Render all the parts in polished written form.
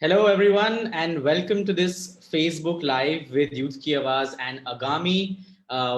Hello, everyone, and welcome to this Facebook Live with Youth Ki Awaaz and Agami,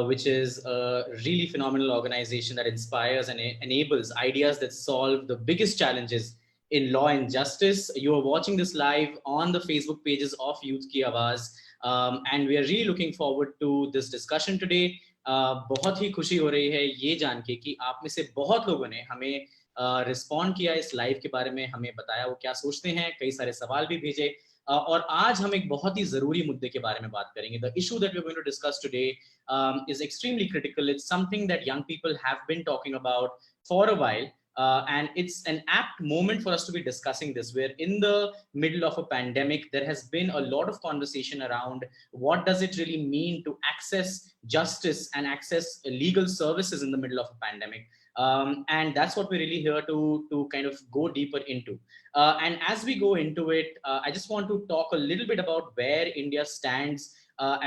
which is a really phenomenal organization that inspires and enables ideas that solve the biggest challenges in law and justice. You are watching this live on the Facebook pages of Youth Ki Awaaz, and we are really looking forward to this discussion today. बहुत ही खुशी हो रही है ये जान के कि आप में से बहुत लोगों ने हमें रिस्पॉन्ड किया इस लाइव के बारे में, हमें बताया वो क्या सोचते हैं, कई सारे सवाल भी भेजे। और आज हम एक बहुत ही जरूरी मुद्दे के बारे में बात करेंगे। The issue that we are going to discuss today is extremely critical. It's something that young people have been talking about for a while. And it's an apt moment for us to be discussing this. We're in the middle of a pandemic. There has been a lot of conversation around what does it really mean to access justice and access legal services in the middle of a pandemic. And that's what we're really here to kind of go deeper into. And as we go into it, I just want to talk a little bit about where India stands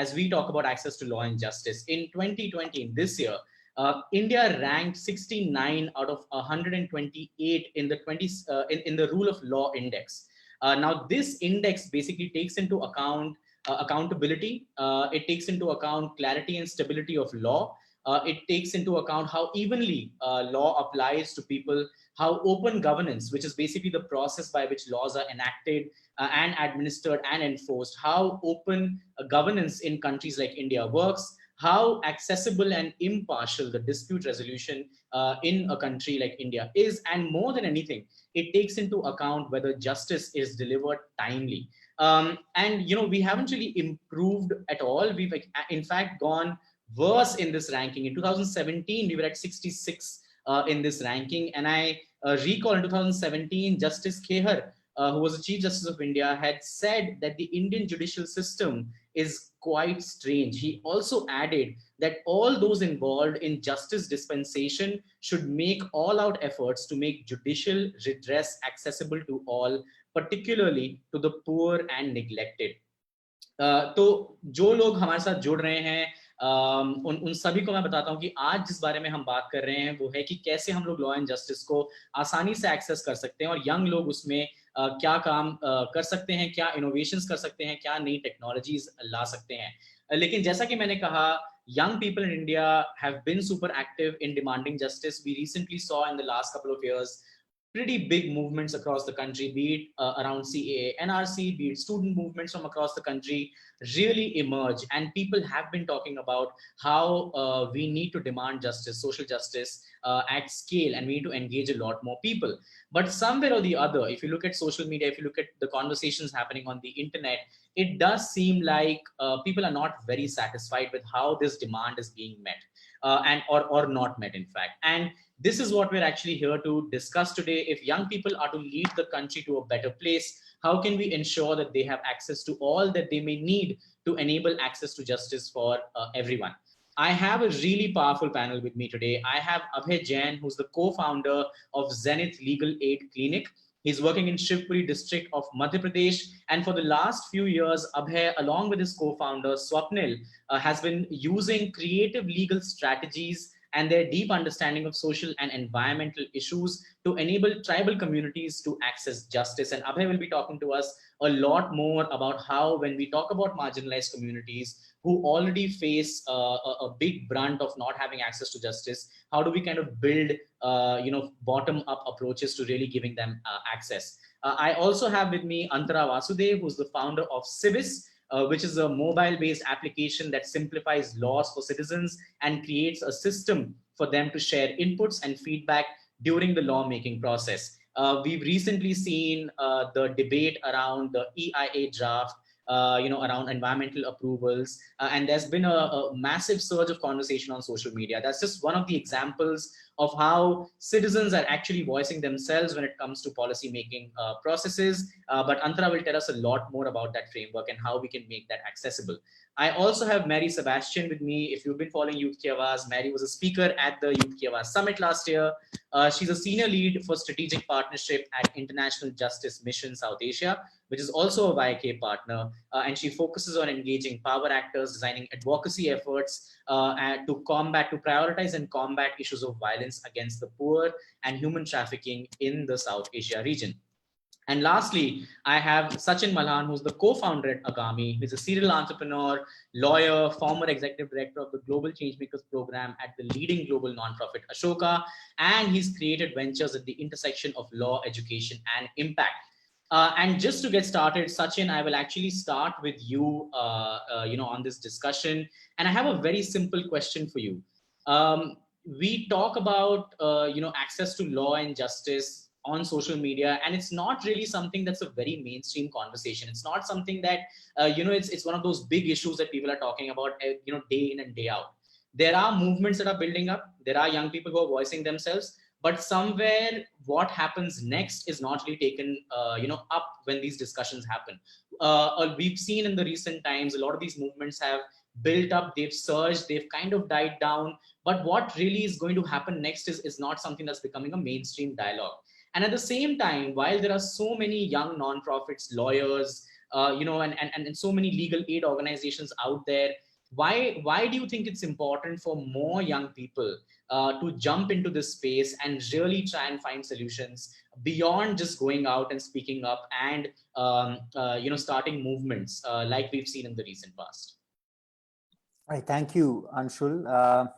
as we talk about access to law and justice. In 2020, in this year, India ranked 69 out of 128 in the in the rule of law index. Now, this index basically takes into account accountability. It takes into account clarity and stability of law. It takes into account how evenly law applies to people, how open governance, which is basically the process by which laws are enacted and administered and enforced, how open governance in countries like India works, how accessible and impartial the dispute resolution in a country like India is, and more than anything, it takes into account whether justice is delivered timely. And we haven't really improved at all. We've in fact gone worse in this ranking. In 2017, we were at 66 in this ranking. And I recall in 2017, Justice Kehar, who was the Chief Justice of India, had said that the Indian judicial system is quite strange. He also added that all those involved in justice dispensation should make all out efforts to make judicial redress accessible to all, particularly to the poor and neglected. तो जो लोग हमारे साथ जुड़ रहे हैं उन सभी को मैं बताता हूं कि आज जिस बारे में हम बात कर रहे हैं वो है कि कैसे हम लोग लॉ एंड जस्टिस को आसानी से एक्सेस कर सकते हैं और यंग लोग उसमें क्या काम कर सकते हैं, क्या इनोवेशंस कर सकते हैं, क्या नई टेक्नोलॉजीज ला सकते हैं। लेकिन जैसा कि मैंने कहा, young people in India have been super active in demanding justice. We recently saw in the last couple of years pretty big movements across the country, be it around CAA, NRC, be it student movements from across the country really emerge. And people have been talking about how we need to demand justice, social justice at scale, and we need to engage a lot more people. But somewhere or the other, if you look at social media, if you look at the conversations happening on the internet, it does seem like people are not very satisfied with how this demand is being met. Or not met, in fact. And this is what we're actually here to discuss today. If young people are to lead the country to a better place, how can we ensure that they have access to all that they may need to enable access to justice for everyone? I have a really powerful panel with me today. I have Abhay Jain, who's the co-founder of Zenith Legal Aid Clinic. He's working in Shivpuri district of Madhya Pradesh. And for the last few years, Abhay, along with his co-founder Swapnil, has been using creative legal strategies and their deep understanding of social and environmental issues to enable tribal communities to access justice. And Abhay will be talking to us a lot more about how, when we talk about marginalized communities who already face a big brunt of not having access to justice, how do we kind of build, bottom-up approaches to really giving them access? I also have with me Antara Vasudev, who's the founder of Civis, which is a mobile-based application that simplifies laws for citizens and creates a system for them to share inputs and feedback during the lawmaking process. We've recently seen the debate around the EIA draft, around environmental approvals, and there's been a massive surge of conversation on social media. That's just one of the examples of how citizens are actually voicing themselves when it comes to policy making processes. But Antara will tell us a lot more about that framework and how we can make that accessible. I also have Mary Sebastian with me. If you've been following Youth Ki Awaaz, Mary was a speaker at the Youth Ki Awaaz Summit last year. She's a senior lead for strategic partnership at International Justice Mission South Asia, which is also a YK partner. And she focuses on engaging power actors, designing advocacy efforts to prioritize and combat issues of violence against the poor and human trafficking in the South Asia region. And lastly, I have Sachin Malhan, who's the co-founder at Agami. He's a serial entrepreneur, lawyer, former executive director of the Global Changemakers program at the leading global nonprofit Ashoka, and he's created ventures at the intersection of law, education, and impact. And just to get started, Sachin, I will actually start with you, on this discussion. And I have a very simple question for you. We talk about, access to law and justice on social media, and it's not really something that's a very mainstream conversation. It's not something that, it's one of those big issues that people are talking about, day in and day out. There are movements that are building up. There are young people who are voicing themselves, but somewhere what happens next is not really taken up when these discussions happen. We've seen in the recent times a lot of these movements have built up, they've surged, they've kind of died down, but what really is going to happen next is not something that's becoming a mainstream dialogue. And at the same time, while there are so many young nonprofits, lawyers, and so many legal aid organizations out there, why do you think it's important for more young people to jump into this space and really try and find solutions beyond just going out and speaking up and starting movements like we've seen in the recent past? Right, thank you, Anshul.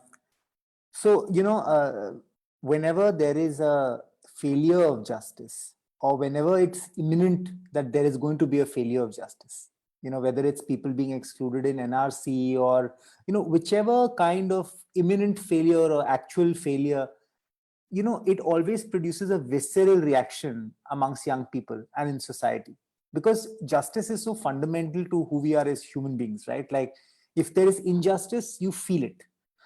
Whenever there is a failure of justice, or whenever it's imminent that there is going to be a failure of justice, whether it's people being excluded in NRC or, whichever kind of imminent failure or actual failure, it always produces a visceral reaction amongst young people and in society, because justice is so fundamental to who we are as human beings, right? Like, if there is injustice, you feel it.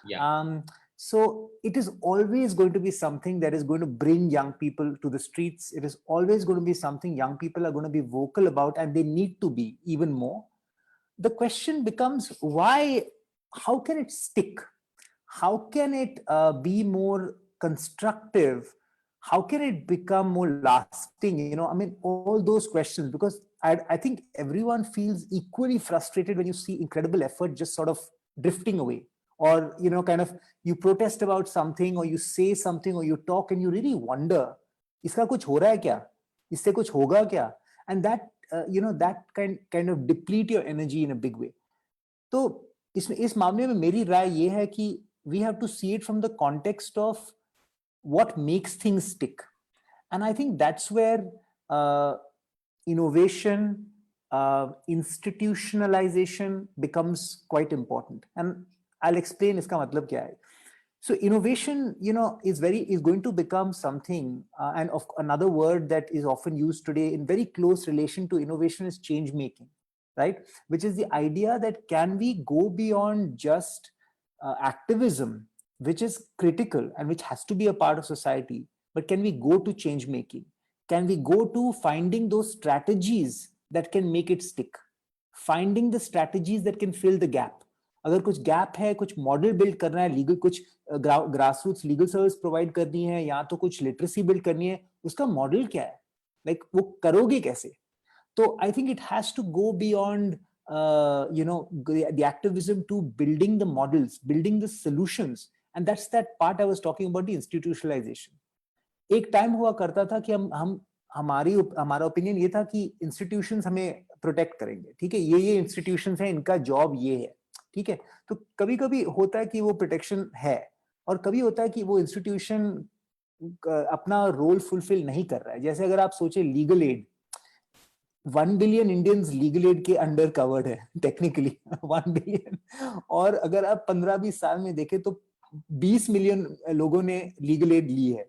Yeah. So it is always going to be something that is going to bring young people to the streets. It is always going to be something young people are going to be vocal about, and they need to be even more. The question becomes, why? How can it stick? How can it be more constructive? How can it become more lasting? All those questions, because I think everyone feels equally frustrated when you see incredible effort just sort of drifting away, or kind of, you protest about something, or you say something, or you talk, and you really wonder, iska kuch ho raha hai kya? Isse kuch hoga kya? And that that kind of deplete your energy in a big way. तो इस मामले में मेरी राय ये है कि we have to see it from the context of what makes things stick. And I think that's where innovation, institutionalization becomes quite important. And I'll explain iska matlab kya hai. So innovation, is going to become something, and of another word that is often used today in very close relation to innovation is change making, right? Which is the idea that, can we go beyond just activism, which is critical and which has to be a part of society, but can we go to change making? Can we go to finding those strategies that can make it stick? Finding the strategies that can fill the gap. अगर कुछ gap है, कुछ model build करना है, legal कुछ grassroots legal service provide करनी है, या तो कुछ लिटरेसी बिल्ड करनी है, उसका मॉडल क्या है? लाइक वो करोगे कैसे? तो I think it has to go beyond the activism to building the models, building the solutions, and that's that part I was talking about, the institutionalization. एक टाइम हुआ करता था कि हमारा ओपिनियन ये था कि इंस्टीट्यूशंस हमें प्रोटेक्ट करेंगे, ठीक है, ये इंस्टीट्यूशंस हैं, इनका जॉब ये है, ठीक है. तो कभी कभी होता है कि वो प्रोटेक्शन है, और कभी होता है कि वो इंस्टीट्यूशन अपना रोल फुलफिल नहीं कर रहा है. जैसे अगर आप सोचे legal aid, 1 billion Indians legal aid के अंडर कवर्ड है टेक्निकली, 1 बिलियन. और अगर आप 15-20 साल में देखें तो 20 मिलियन लोगों ने लीगल एड ली है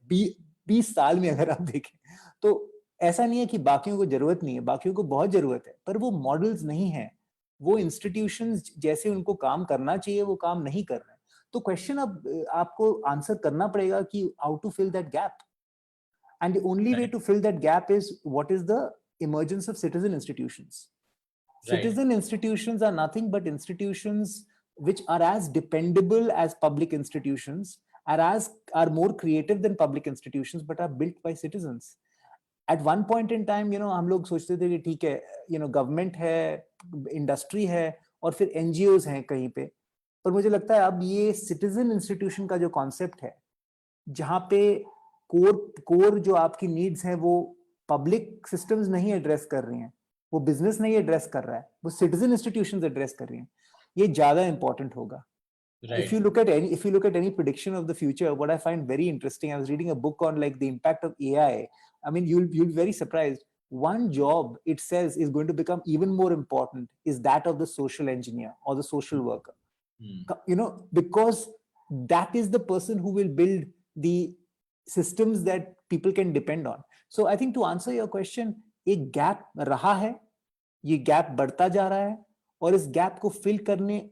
20 साल में. अगर आप देखें तो ऐसा नहीं है कि बाकियों को जरूरत नहीं है, बाकियों को बहुत जरूरत है, पर वो मॉडल्स नहीं है, वो इंस्टीट्यूशंस जैसे उनको काम करना चाहिए वो काम नहीं कर रहे हैं. तो क्वेश्चन अब आपको आंसर करना पड़ेगा कि how to fill that gap. And the only way to fill that gap is what is the emergence of citizen institutions. Right. Citizen institutions are nothing but institutions which are as dependable as public institutions, are more creative than public institutions, but are built by citizens. At one point in time, हम लोग सोचते थे कि ठीक है, government है, industry है, और फिर एनजीओज हैं कहीं पे. पर मुझे लगता है अब ये सिटीजन इंस्टीट्यूशन का जो कॉन्सेप्ट है, जहां पे कोर जो आपकी नीड्स हैं वो पब्लिक सिस्टम्स नहीं एड्रेस कर रही हैं, वो बिजनेस नहीं एड्रेस कर रहा है, वो सिटीजन इंस्टीट्यूशंस एड्रेस कर रही हैं, ये ज्यादा इंपॉर्टेंट होगा. Right. If you look at any prediction of the future, what I find very interesting, I was reading a book on like the impact of AI. I mean, you'll be very surprised. One job it says is going to become even more important is that of the social engineer or the social worker. You know, because that is the person who will build the systems that people can depend on. So I think to answer your question, एक gap रहा है, ये gap बढ़ता जा रहा है, और इस gap को fill करने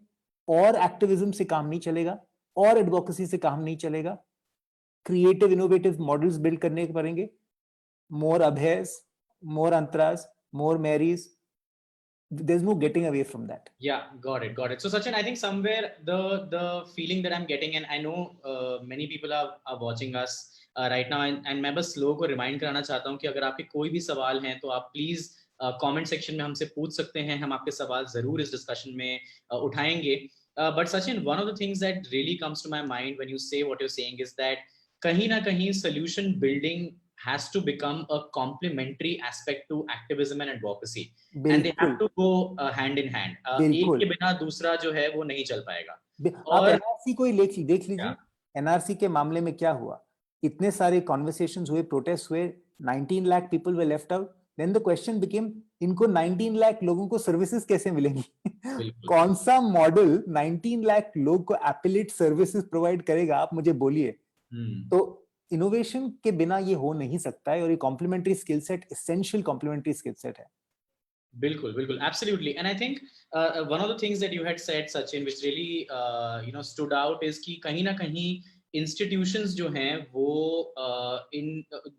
और एक्टिविज्म से काम नहीं चलेगा, और एडवोकेसी से काम नहीं चलेगा. क्रिएटिव इनोवेटिव मॉडल्स बिल्ड करने पड़ेंगे. मोर अभयस, मोर अंतरास, मोर Mary's. There's no getting away from that. Yeah, got it. So Sachin, I think somewhere the feeling that I'm getting, and I know many people are watching us right now, and मैं बस लोगों को remind कराना चाहता हूँ कि अगर आपके कोई भी सवाल हैं तो आप please comment section में हमसे पूछ सकते हैं. हम आपके सवाल जरूर इस discussion में उठाएंगे. But Sachin, one of the things that really comes to my mind when you say what you're saying is that kahin na kahin solution building has to become a complementary aspect to activism and advocacy. And they have to go hand in hand. एक के बिना दूसरा जो है वो नहीं चल पाएगा. आप एनआरसी को ही देख लीजिए. एनआरसी के मामले में क्या हुआ? इतने सारे कॉन्वर्सेशंस हुए, प्रोटेस्ट हुए, 19 lakh people were left out. Then the question became, इनको 19 लाख लोगों को सर्विसेज कैसे मिलेंगी? कौन सा मॉडल 19 लाख लोग को एपिलेट सर्विसेज प्रोवाइड करेगा, आप मुझे बोलिए. तो इनोवेशन के बिना ये हो नहीं सकता है, और ये complementary skill set essential complementary skill set है. बिल्कुल, absolutely. And I think one of the things that you had said, Sachin, which really stood out is कि कहीं ना कहीं institutions जो हैं वो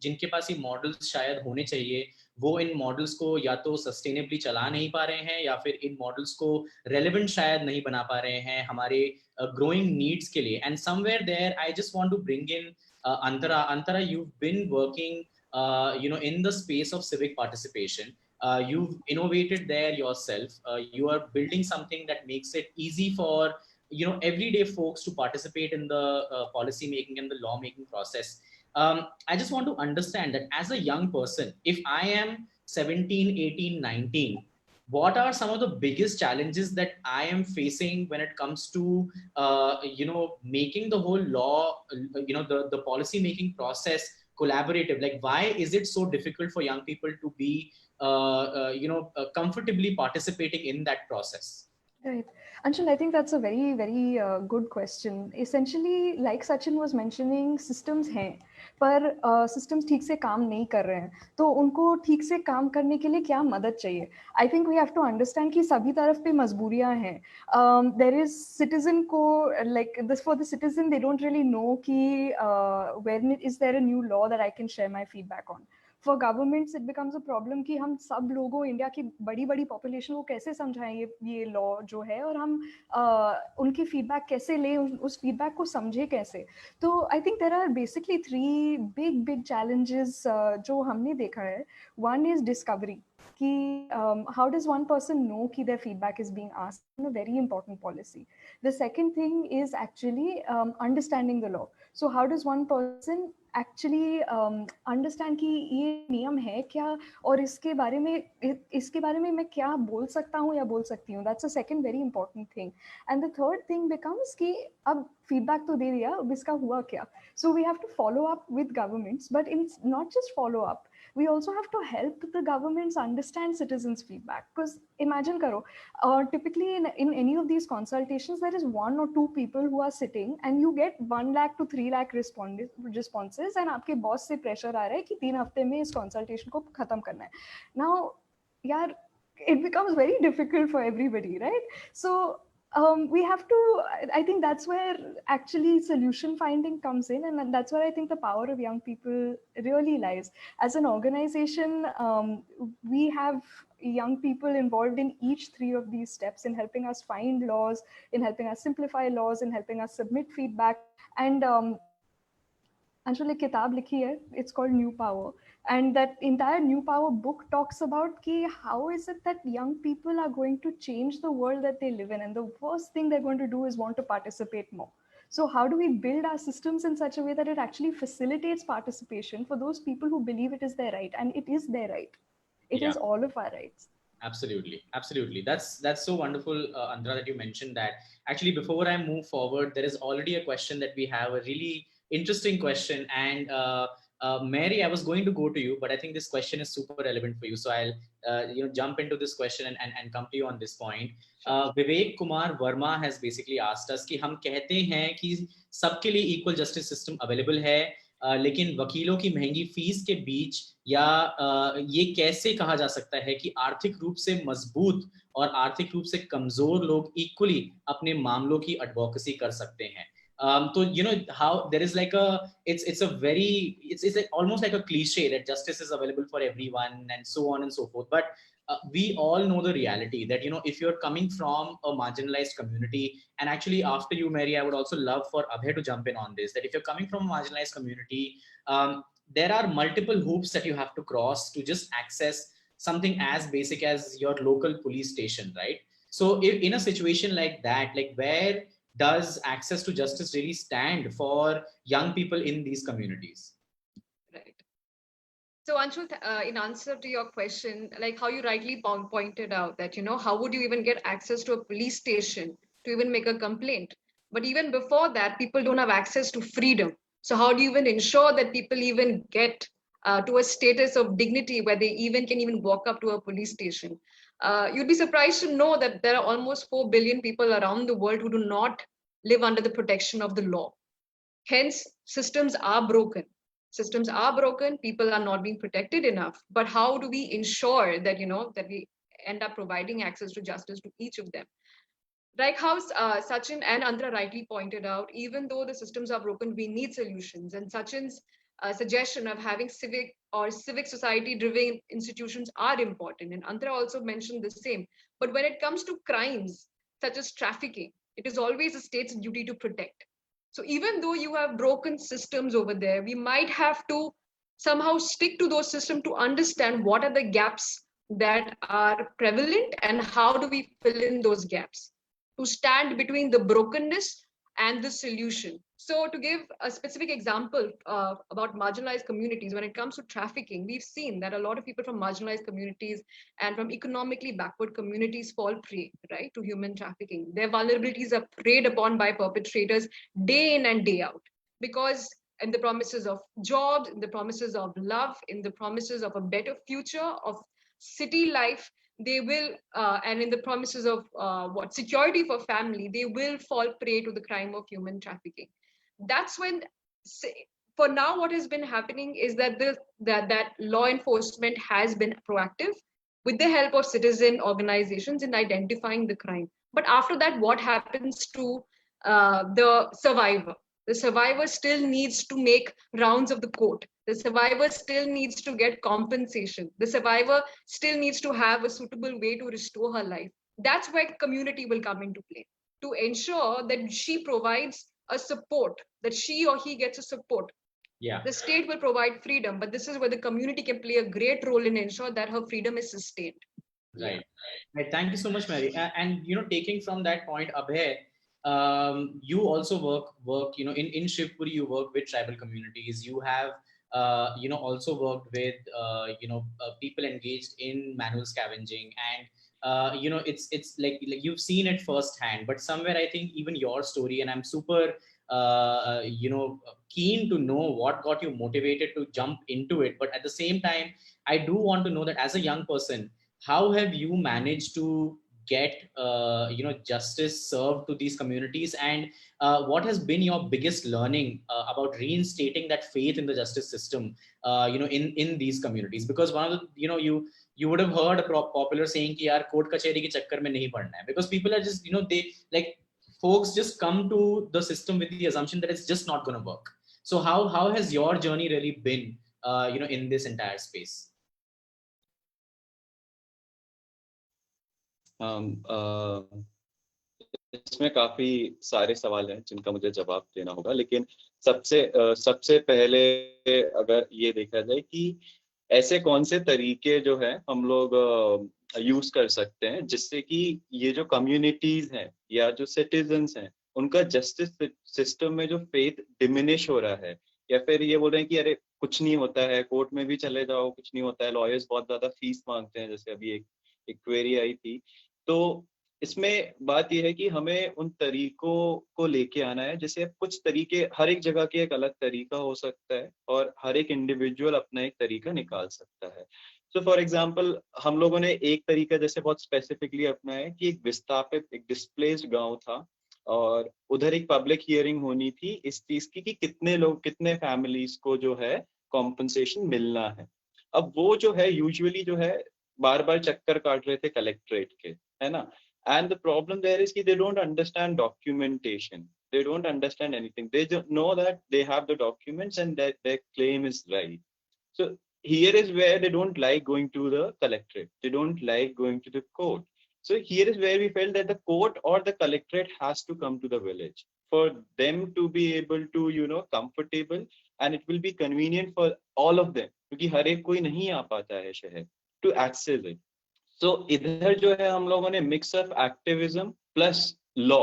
जिनके पास ये मॉडल्स शायद होने चाहिए, वो इन मॉडल्स को या तो सस्टेनेबली चला नहीं पा रहे हैं, या फिर इन मॉडल्स को रेलेवेंट शायद नहीं बना पा रहे हैं हमारे ग्रोइंग नीड्स के लिए. And somewhere there I just want to bring in Antara, you've been working in the space of civic participation. You've innovated there yourself. You are building something that makes it easy for everyday folks to participate in the policy making and the law making process. I just want to understand that as a young person, if I am 17, 18, 19, what are some of the biggest challenges that I am facing when it comes to making the whole law, the policy making process collaborative? Like, why is it so difficult for young people to be comfortably participating in that process? Right. Anshul, I think that's a very, very good question. Essentially, like Sachin was mentioning, systems हैं, पर systems ठीक से काम नहीं कर रहे हैं. तो उनको ठीक से काम करने के लिए क्या मदद चाहिए? I think we have to understand कि सभी तरफ पे मजबूरियां हैं. There is citizen को, like this, for the citizen, they don't really know कि when is there a new law that I can share my feedback on. For governments, it becomes a problem कि हम सब लोगों, India की बड़ी बड़ी population को कैसे समझाएं ये लॉ जो है, और हम उनकी फीडबैक कैसे लें, उस फीडबैक को समझे कैसे. तो I think there are basically 3 big challenges जो हमने देखा है. वन इज डिस्कवरी, कि how does one person know कि their feedback is being asked in a very important policy. The second thing is actually understanding the law. So how does one person actually understand कि ये नियम है क्या, और इसके बारे में मैं क्या बोल सकता हूँ या बोल सकती हूँ. That's a second very important thing. And the third thing becomes कि अब feedback तो दे दिया, अब इसका हुआ क्या. So we have to follow up with governments, but it's not just follow up. We also have to help the governments understand citizens' feedback. Because imagine karo, typically in any of these consultations, there is 1 or 2 people who are sitting, and you get 1 lakh to 3 lakh responses, and आपके boss से pressure आ रहा है कि 3 हफ्ते में इस consultation को खत्म करना है. Now, यार, it becomes very difficult for everybody, right? So we have to, I think that's where actually solution finding comes in, and that's where I think the power of young people really lies. As an organization, we have young people involved in each 3 of these steps, in helping us find laws, in helping us simplify laws, in helping us submit feedback. And Anshul, एक किताब लिखी है, it's called New Power, and that entire New Power book talks about कि how is it that young people are going to change the world that they live in, and the first thing they're going to do is want to participate more. So how do we build our systems in such a way that it actually facilitates participation for those people who believe it is their right? And it is their right. It Yeah. is all of our rights. Absolutely, absolutely. That's so wonderful, Andhra, that you mentioned that. Actually, before I move forward, there is already a question that we have, a really interesting question. And Mary, I was going to go to you, but I think this question is super relevant for you. So I'll jump into this question and come to you on this point. Vivek Kumar Verma has basically asked us कि हम कहते हैं कि सबके लिए equal justice system available है, लेकिन वकीलों की महंगी फीस के बीच या ये कैसे कहा जा सकता है कि आर्थिक रूप से मजबूत और आर्थिक रूप से कमजोर लोग इक्वली अपने मामलों की एडवोकेसी कर सकते हैं? So how there is like it's a very it's like almost like a cliche that justice is available for everyone and so on and so forth, but we all know the reality that if you're coming from a marginalized community, and actually after you, Mary, I would also love for Abhay to jump in on this, that if you're coming from a marginalized community, there are multiple hoops that you have to cross to just access something as basic as your local police station, right? So if in a situation like that, like where does access to justice really stand for young people in these communities? Right. So Anshul, in answer to your question, like how you rightly pointed out that, how would you even get access to a police station to even make a complaint? But even before that, people don't have access to freedom. So how do you even ensure that people even get to a status of dignity where they can even walk up to a police station? You'd be surprised to know that there are almost 4 billion people around the world who do not live under the protection of the law. Hence, systems are broken. Systems are broken. People are not being protected enough. But how do we ensure that, that we end up providing access to justice to each of them? Like how Sachin and Andhra rightly pointed out, even though the systems are broken, we need solutions. And Sachin's suggestion of having civic society driven institutions are important. And Andhra also mentioned the same. But when it comes to crimes such as trafficking, it is always the state's duty to protect. So even though you have broken systems over there, we might have to somehow stick to those systems to understand what are the gaps that are prevalent and how do we fill in those gaps to stand between the brokenness and the solution. So to give a specific example about marginalized communities, when it comes to trafficking, we've seen that a lot of people from marginalized communities and from economically backward communities fall prey, right, to human trafficking. Their vulnerabilities are preyed upon by perpetrators day in and day out, because in the promises of jobs, in the promises of love, in the promises of a better future, of city life, they will, and in the promises of security for family, they will fall prey to the crime of human trafficking. That's when, for now, what has been happening is that that law enforcement has been proactive with the help of citizen organizations in identifying the crime. But after that, what happens to the survivor? The survivor still needs to make rounds of the court. The survivor still needs to get compensation. The survivor still needs to have a suitable way to restore her life. That's where community will come into play, to ensure that she provides a support, that she or he gets a support. Yeah. The state will provide freedom, but this is where the community can play a great role in ensure that her freedom is sustained. Right. Right. Thank you so much, Mary. And taking from that point, Abhay, you also work in Shivpuri, you work with tribal communities. You have also worked with people engaged in manual scavenging, and it's like you've seen it firsthand. But somewhere I think even your story, and I'm super keen to know what got you motivated to jump into it. But at the same time, I do want to know that as a young person, how have you managed to get justice served to these communities, and what has been your biggest learning about reinstating that faith in the justice system in these communities? Because one of the you would have heard a popular saying कि यार court कचहरी के चक्कर में नहीं पड़ना है, because people are just they like folks just come to the system with the assumption that it's just not going to work. So how has your journey really been in this entire space? इसमें काफी सारे सवाल हैं जिनका मुझे जवाब देना होगा, लेकिन सबसे पहले अगर ये देखा जाए कि ऐसे कौन से तरीके जो है हम लोग यूज कर सकते हैं जिससे कि ये जो कम्युनिटीज हैं या जो सिटीजन्स हैं उनका जस्टिस सिस्टम में जो फेथ डिमिनिश हो रहा है, या फिर ये बोल रहे हैं कि अरे कुछ नहीं होता है, कोर्ट में भी चले जाओ कुछ नहीं होता है, लॉयर्स बहुत ज्यादा फीस मांगते हैं, जैसे अभी एक क्वेरी आई थी। तो इसमें बात यह है कि हमें उन तरीकों को लेके आना है, जैसे कुछ तरीके, हर एक जगह के एक अलग तरीका हो सकता है और हर एक इंडिविजुअल अपना एक तरीका निकाल सकता है। सो फॉर एग्जाम्पल हम लोगों ने एक तरीका जैसे बहुत स्पेसिफिकली अपनाया है कि एक विस्थापित, एक डिस्प्लेस्ड गांव था और उधर एक पब्लिक हियरिंग होनी थी इस चीज की कि कितने लोग, कितने फैमिलीज को जो है कॉम्पनसेशन मिलना है। अब वो जो है यूजुअली जो है बार बार चक्कर काट रहे थे कलेक्ट्रेट के, है ना। And the problem there is that they don't understand documentation. They don't understand anything. They just know that they have the documents and that their claim is right. So here is where they don't like going to the collectorate. They don't like going to the court. So here is where we felt that the court or the collectorate has to come to the village for them to be able to, comfortable, and it will be convenient for all of them. क्योंकि हर एक कोई नहीं आ पाता है शहर to access it. तो इधर जो है हम लोगों ने mix of activism plus law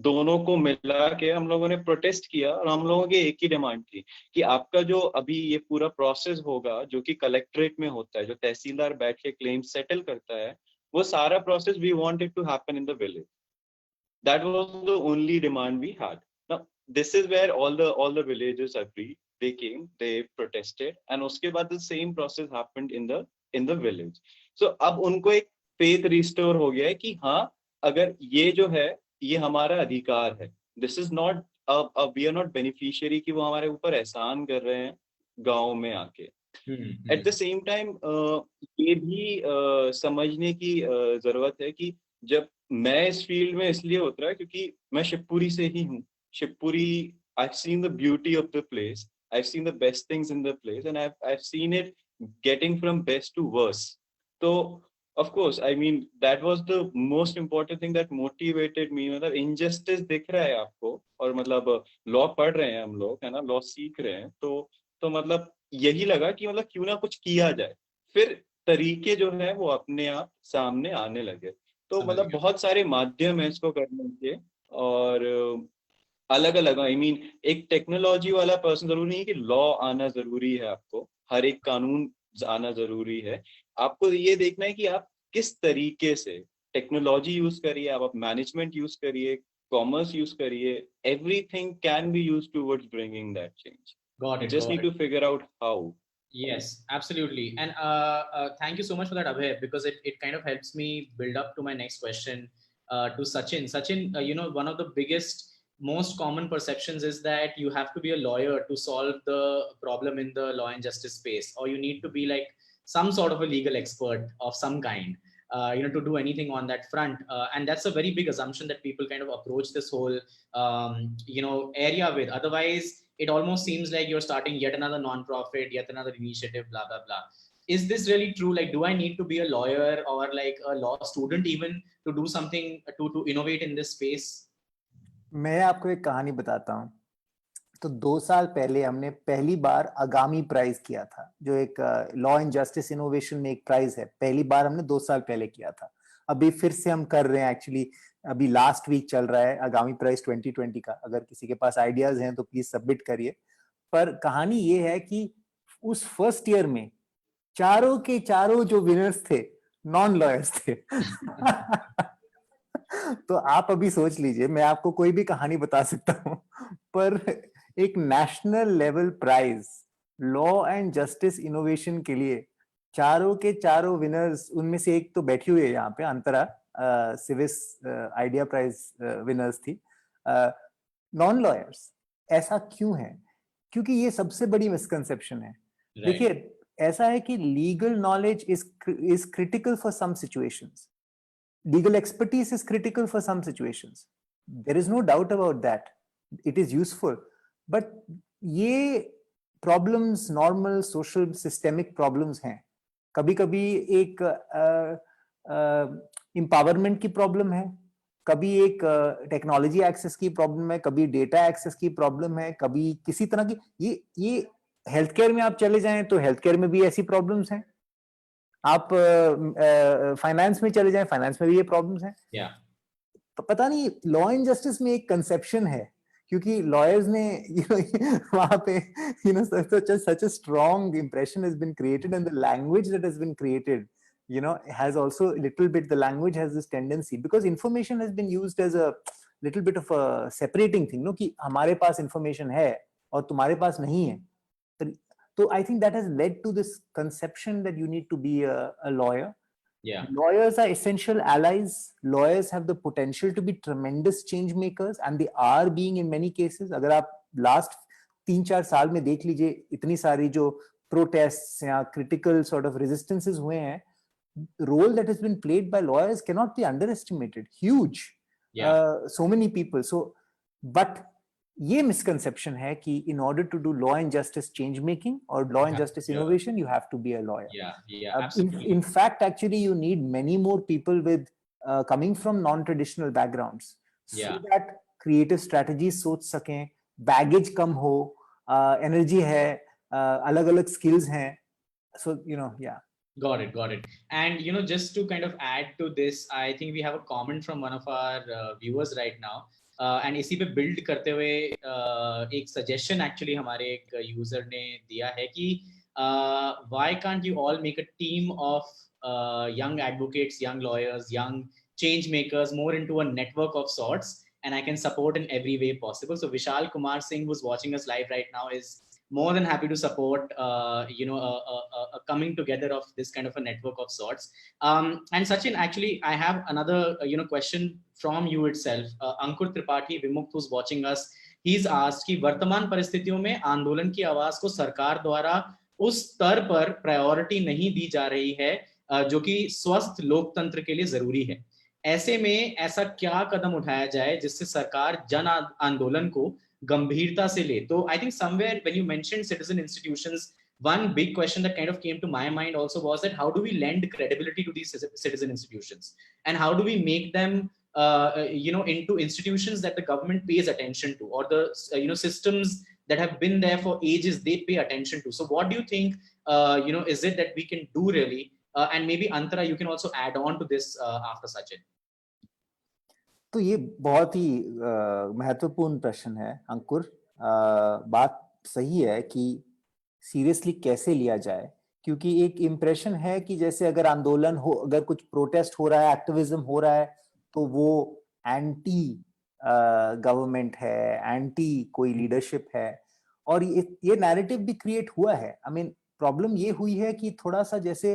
दोनों को मिला के हम लोगों ने प्रोटेस्ट किया, और हम लोगों की एक ही डिमांड थी कि आपका जो अभी ये पूरा प्रोसेस होगा जो कि कलेक्ट्रेट में होता है, जो तहसीलदार बैठ के क्लेम सेटल करता है, वो सारा process we wanted to happen in the village. That was the only demand we had. Now this is where all the villages agreed, they came, they protested, and उसके बाद the same process happened in the village. So अब उनको एक faith restore हो गया है कि हाँ, अगर ये जो है ये हमारा अधिकार है. This is not we are not beneficiary कि वो हमारे ऊपर एहसान कर रहे हैं गांव में आके. एट द सेम टाइम ये भी समझने की जरूरत है कि जब मैं इस फील्ड में इसलिए उतरा क्योंकि मैं शिवपुरी से ही हूँ. Shivpuri, I've seen the beauty of the place, I've seen the best things in the place, and I've seen it getting from best to worse. So of course, I mean, that was the most important thing that motivated me. मतलब injustice दिख रहा है आपको, और मतलब law पढ़ रहे हैं हम लोग, है ना, लॉ सीख रहे हैं, तो मतलब यही लगा कि मतलब क्यों ना कुछ किया जाए. फिर तरीके जो है वो अपने आप सामने आने लगे. तो मतलब बहुत सारे माध्यम है इसको करने के, और अलग अलग, आई मीन एक टेक्नोलॉजी वाला पर्सन जरूरी नहीं है कि लॉ आना जरूरी है आपको, हर एक कानून आना जरूरी है. आपको ये देखना है कि आप किस तरीके से टेक्नोलॉजी यूज करिए, आप मैनेजमेंट यूज करिए, कॉमर्स यूज करिए. Everything can be used towards bringing that change. Got it. Just need to figure out how. Yes, absolutely. And thank you so much for that, Abhay, because it kind of helps me build up to my next question to Sachin. Sachin, one of the biggest, most common perceptions is that you have to be a lawyer to solve the problem in the law and justice space, or you need to be like some sort of a legal expert of some kind, to do anything on that front. And that's a very big assumption that people kind of approach this whole, area with. Otherwise, it almost seems like you're starting yet another non-profit, yet another initiative, blah, blah, blah. Is this really true? Like, do I need to be a lawyer or like a law student even to do something to innovate in this space? मैं आपको एक कहानी बताता हूँ. तो 2 साल पहले हमने पहली बार अगामी प्राइज किया था, जो एक लॉ एंड जस्टिस इनोवेशन में एक प्राइज है. पहली बार हमने 2 साल पहले किया था. अभी फिर से हम कर रहे हैं. एक्चुअली अभी लास्ट वीक चल रहा है आगामी प्राइज 2020 का. अगर किसी के पास आइडियाज हैं तो प्लीज सबमिट करिए. पर कहानी ये है कि उस फर्स्ट ईयर में चारों के चारों जो विनर्स थे नॉन लॉयर्स थे. तो आप अभी सोच लीजिए, मैं आपको कोई भी कहानी बता सकता हूँ, पर एक national level prize law and justice innovation के लिए चारों के चारों विनर्स, उनमें से एक तो बैठी हुई है यहाँ पे, अंतरा सिविस आइडिया प्राइज विनर्स थी, नॉन लॉयर्स. ऐसा क्यों है? क्योंकि ये सबसे बड़ी मिसकंसेप्शन है. देखिए, ऐसा है कि legal knowledge is critical for some situations. Legal expertise is critical for some situations. There is no doubt about that. It is useful. But ये problems normal social systemic problems हैं. कभी-कभी एक empowerment की problem है, कभी एक technology access की problem है, कभी data access की problem है, कभी किसी तरह की ये healthcare में आप चले जाएं तो healthcare में भी ऐसी problems हैं. आप फाइनेंस में चले जाएं, फाइनेंस में भी ये प्रॉब्लम्स हैं. पता नहीं लॉ एंड जस्टिस में एक कंसेप्शन है, क्योंकि लॉयर्स ने वहां पे such a strong impression has been created, and the language that has been created has also a little bit, the language has this tendency, because information has been used as a little bit of a separating thing, कि हमारे पास information है और तुम्हारे पास नहीं है. So I think that has led to this conception that you need to be a lawyer. Yeah. Lawyers are essential allies. Lawyers have the potential to be tremendous change makers, and they are being in many cases. अगर आप last 3-4 साल में देख लीजिए, इतनी सारी जो protests या critical sort of resistances हुए हैं, role that has been played by lawyers cannot be underestimated. Huge. Yeah. So many people. So, but ये misconception है कि in order to do law and justice change making or law and justice innovation, you have to be a lawyer. Yeah, absolutely. In fact, actually, you need many more people with coming from non-traditional backgrounds, so that creative strategies सोच सकें, baggage कम हो, energy है, अलग-अलग skills हैं. So yeah. Got it. And just to kind of add to this, I think we have a comment from one of our viewers right now. And इसी पे build करते हुए एक suggestion actually हमारे एक user ने दिया है कि why can't you all make a team of young advocates, young lawyers, young change makers, more into a network of sorts, and I can support in every way possible. So Vishal Kumar Singh, who's watching us live right now, is more than happy to support a coming together of this kind of a network of sorts. And Sachin, actually I have another question from you itself. Ankur Tripathi Vimukht, who's watching us, he's asked कि वर्तमान परिस्थितियों में आंदोलन की आवाज को सरकार द्वारा उस स्तर पर प्रायोरिटी नहीं दी जा रही है जो कि स्वस्थ लोकतंत्र के लिए जरूरी है. ऐसे में ऐसा क्या कदम उठाया जाए जिससे सरकार जन आंदोलन को गंभीरता से ले. तो I think somewhere when you mentioned citizen institutions, one big question that kind of came to my mind also was that how do we lend credibility to these citizen institutions, and how do we make them into institutions that the government pays attention to, or the systems that have been there for ages they pay attention to. So what do you think is it that we can do really, and maybe Antara, you can also add on to this after Sachin. तो ये बहुत ही महत्वपूर्ण प्रश्न है अंकुर. बात सही है कि सीरियसली कैसे लिया जाए, क्योंकि एक इम्प्रेशन है कि जैसे अगर आंदोलन हो, अगर कुछ प्रोटेस्ट हो रहा है, एक्टिविज्म हो रहा है, तो वो एंटी गवर्नमेंट है, एंटी कोई लीडरशिप है, और ये नैरेटिव भी क्रिएट हुआ है. आई मीन प्रॉब्लम ये हुई है कि थोड़ा सा जैसे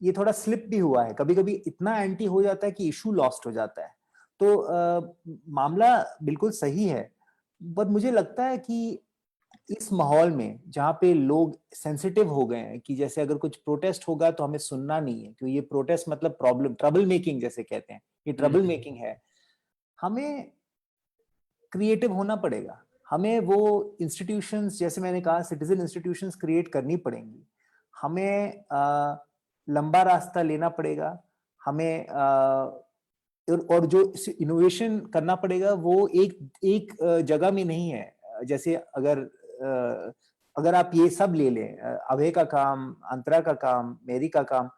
ये थोड़ा स्लिप भी हुआ है, कभी कभी इतना एंटी हो जाता है कि इशू लॉस्ट हो जाता है. तो मामला बिल्कुल सही है, बट मुझे लगता है कि इस माहौल में जहाँ पे लोग सेंसिटिव हो गए हैं कि जैसे अगर कुछ प्रोटेस्ट होगा तो हमें सुनना नहीं है, क्योंकि ये प्रोटेस्ट मतलब प्रॉब्लम, ट्रबल मेकिंग जैसे कहते हैं, ये ट्रबल मेकिंग है. हमें क्रिएटिव होना पड़ेगा, हमें वो इंस्टीट्यूशंस, जैसे मैंने कहा, सिटीजन इंस्टीट्यूशंस क्रिएट करनी पड़ेंगी, हमें लंबा रास्ता लेना पड़ेगा, हमें और जो इनोवेशन करना पड़ेगा वो एक जगह में नहीं है. जैसे अगर आप ये सब ले लें, अभय का काम, अंतरा का काम, मेरी का काम,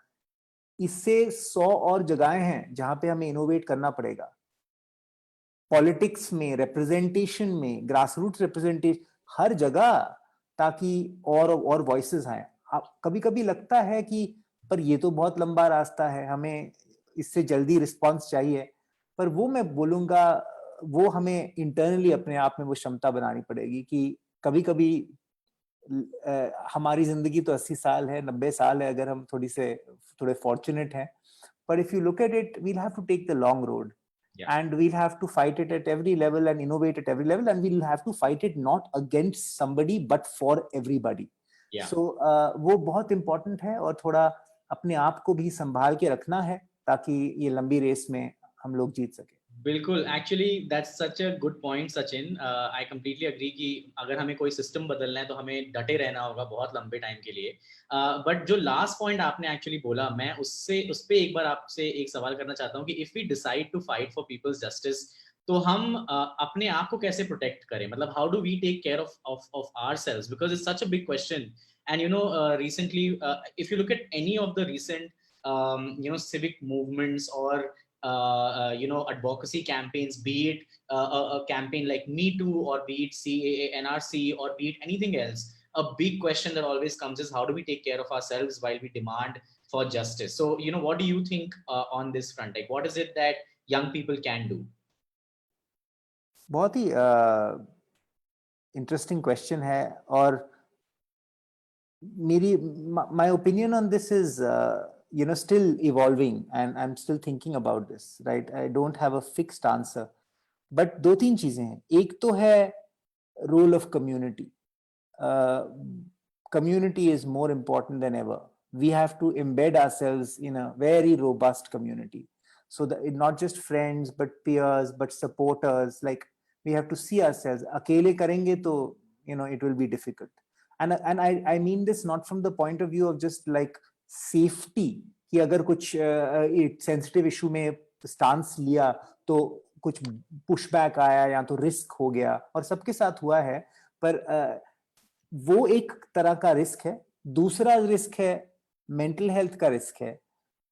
इससे 100 और जगहें हैं जहां पे हमें इनोवेट करना पड़ेगा. पॉलिटिक्स में, रिप्रेजेंटेशन में, ग्रासरूट्स रिप्रेजेंटेशन, हर जगह, ताकि और वॉइसेस आए. कभी कभी लगता है कि पर ये तो बहुत लंबा रास्ता है, हमें इससे जल्दी रिस्पांस चाहिए, पर वो मैं बोलूंगा वो हमें इंटरनली अपने आप में वो क्षमता बनानी पड़ेगी कि कभी कभी हमारी जिंदगी तो 80 साल है, 90 साल है अगर हम थोड़े फॉर्चुनेट हैं, पर if you look at it, we'll have to take the long road. And we'll have to fight it at every level and innovate at every level, and we'll have to fight it not against somebody but for everybody. So वो बहुत important है, और थोड़ा अपने आप को भी संभाल के रखना है ताकि ये लंबी रेस में हम लोग जीत सके. बिल्कुल, actually that's such a good point Sachin. I completely agree कि अगर हमें कोई सिस्टम बदलना है तो हमें डटे रहना होगा बहुत लंबे टाइम के लिए. बट जो लास्ट पॉइंट आपने एक्चुअली बोला, मैं उस पे एक बार आपसे एक सवाल करना चाहता हूँ कि if we decide to fight for people's justice, तो हम अपने आप को कैसे प्रोटेक्ट करें, मतलब how do we take care of ourselves, because it's such a big question. And recently if you look at any of the recent civic movements or advocacy campaigns, be it a campaign like Me Too, or be it CAA, NRC, or be it anything else, a big question that always comes is how do we take care of ourselves while we demand for justice? So, what do you think on this front? Like, what is it that young people can do? बहुत ही interesting question है, और मेरी my opinion on this is still evolving, and I'm still thinking about this, right? I don't have a fixed answer, but दो तीन चीजें हैं. एक तो है role of community. Community is more important than ever. We have to embed ourselves in a very robust community, so that not just friends but peers but supporters. Like, we have to see ourselves. Akele karenge to it will be difficult. And I mean this not from the point of view of just like safety, कि अगर कुछ sensitive issue में stance लिया तो कुछ pushback आया या तो risk हो गया, और सबके साथ हुआ है. पर वो एक तरह का रिस्क है. दूसरा रिस्क है मेंटल हेल्थ का रिस्क है,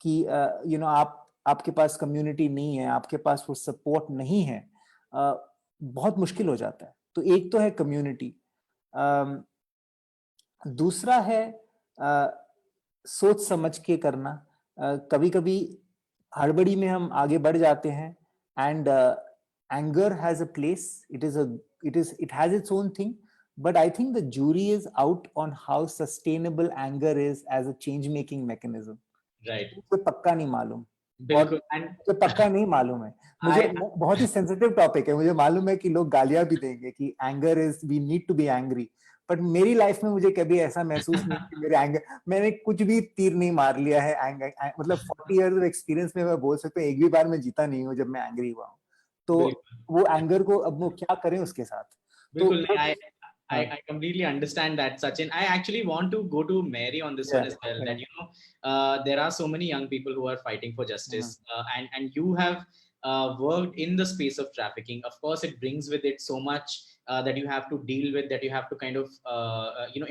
कि आपके पास कम्युनिटी नहीं है, आपके पास वो सपोर्ट नहीं है, बहुत मुश्किल हो जाता है. तो एक तो है कम्युनिटी, दूसरा है सोच समझ के करना. कभी कभी हड़बड़ी में हम आगे बढ़ जाते हैं, and anger has a place. It has its own thing, but I think the jury is out on how sustainable anger is as a change making mechanism. Right. मुझे पक्का नहीं मालूम. बिल्कुल. मुझे पक्का नहीं मालूम है. मुझे बहुत ही सेंसिटिव टॉपिक है. मुझे मालूम है कि लोग गालियां भी देंगे कि anger is, we need to be angry, but मेरी लाइफ में मुझे कभी ऐसा महसूस नहीं कि मेरे एंगर, मैंने कुछ भी तीर नहीं मार लिया है. एंगर मतलब 40 इयर्स ऑफ एक्सपीरियंस में मैं बोल सकता हूँ एक भी बार मैं जीता नहीं हूँ जब मैं एंग्री हुआ हूँ. तो वो एंगर को अब वो क्या करें उसके साथ. बिल्कुल. I completely understand that, Sachin. I actually want to go to Mary on this one as well. That there are so many young people who are fighting for justice, and you have worked in the space of trafficking. Of course, it brings with it so much that you have to deal with, that you have to kind of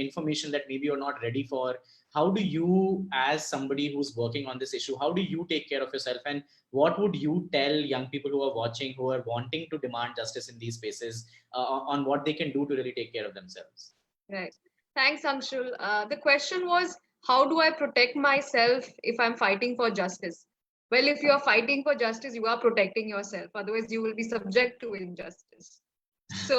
information that maybe you're not ready for. How do you, as somebody who's working on this issue, how do you take care of yourself, and what would you tell young people who are watching, who are wanting to demand justice in these spaces, on what they can do to really take care of themselves? Right. Thanks, Anshul. The question was, how do I protect myself if I'm fighting for justice? Well, if you're fighting for justice, you are protecting yourself. Otherwise, you will be subject to injustice. So,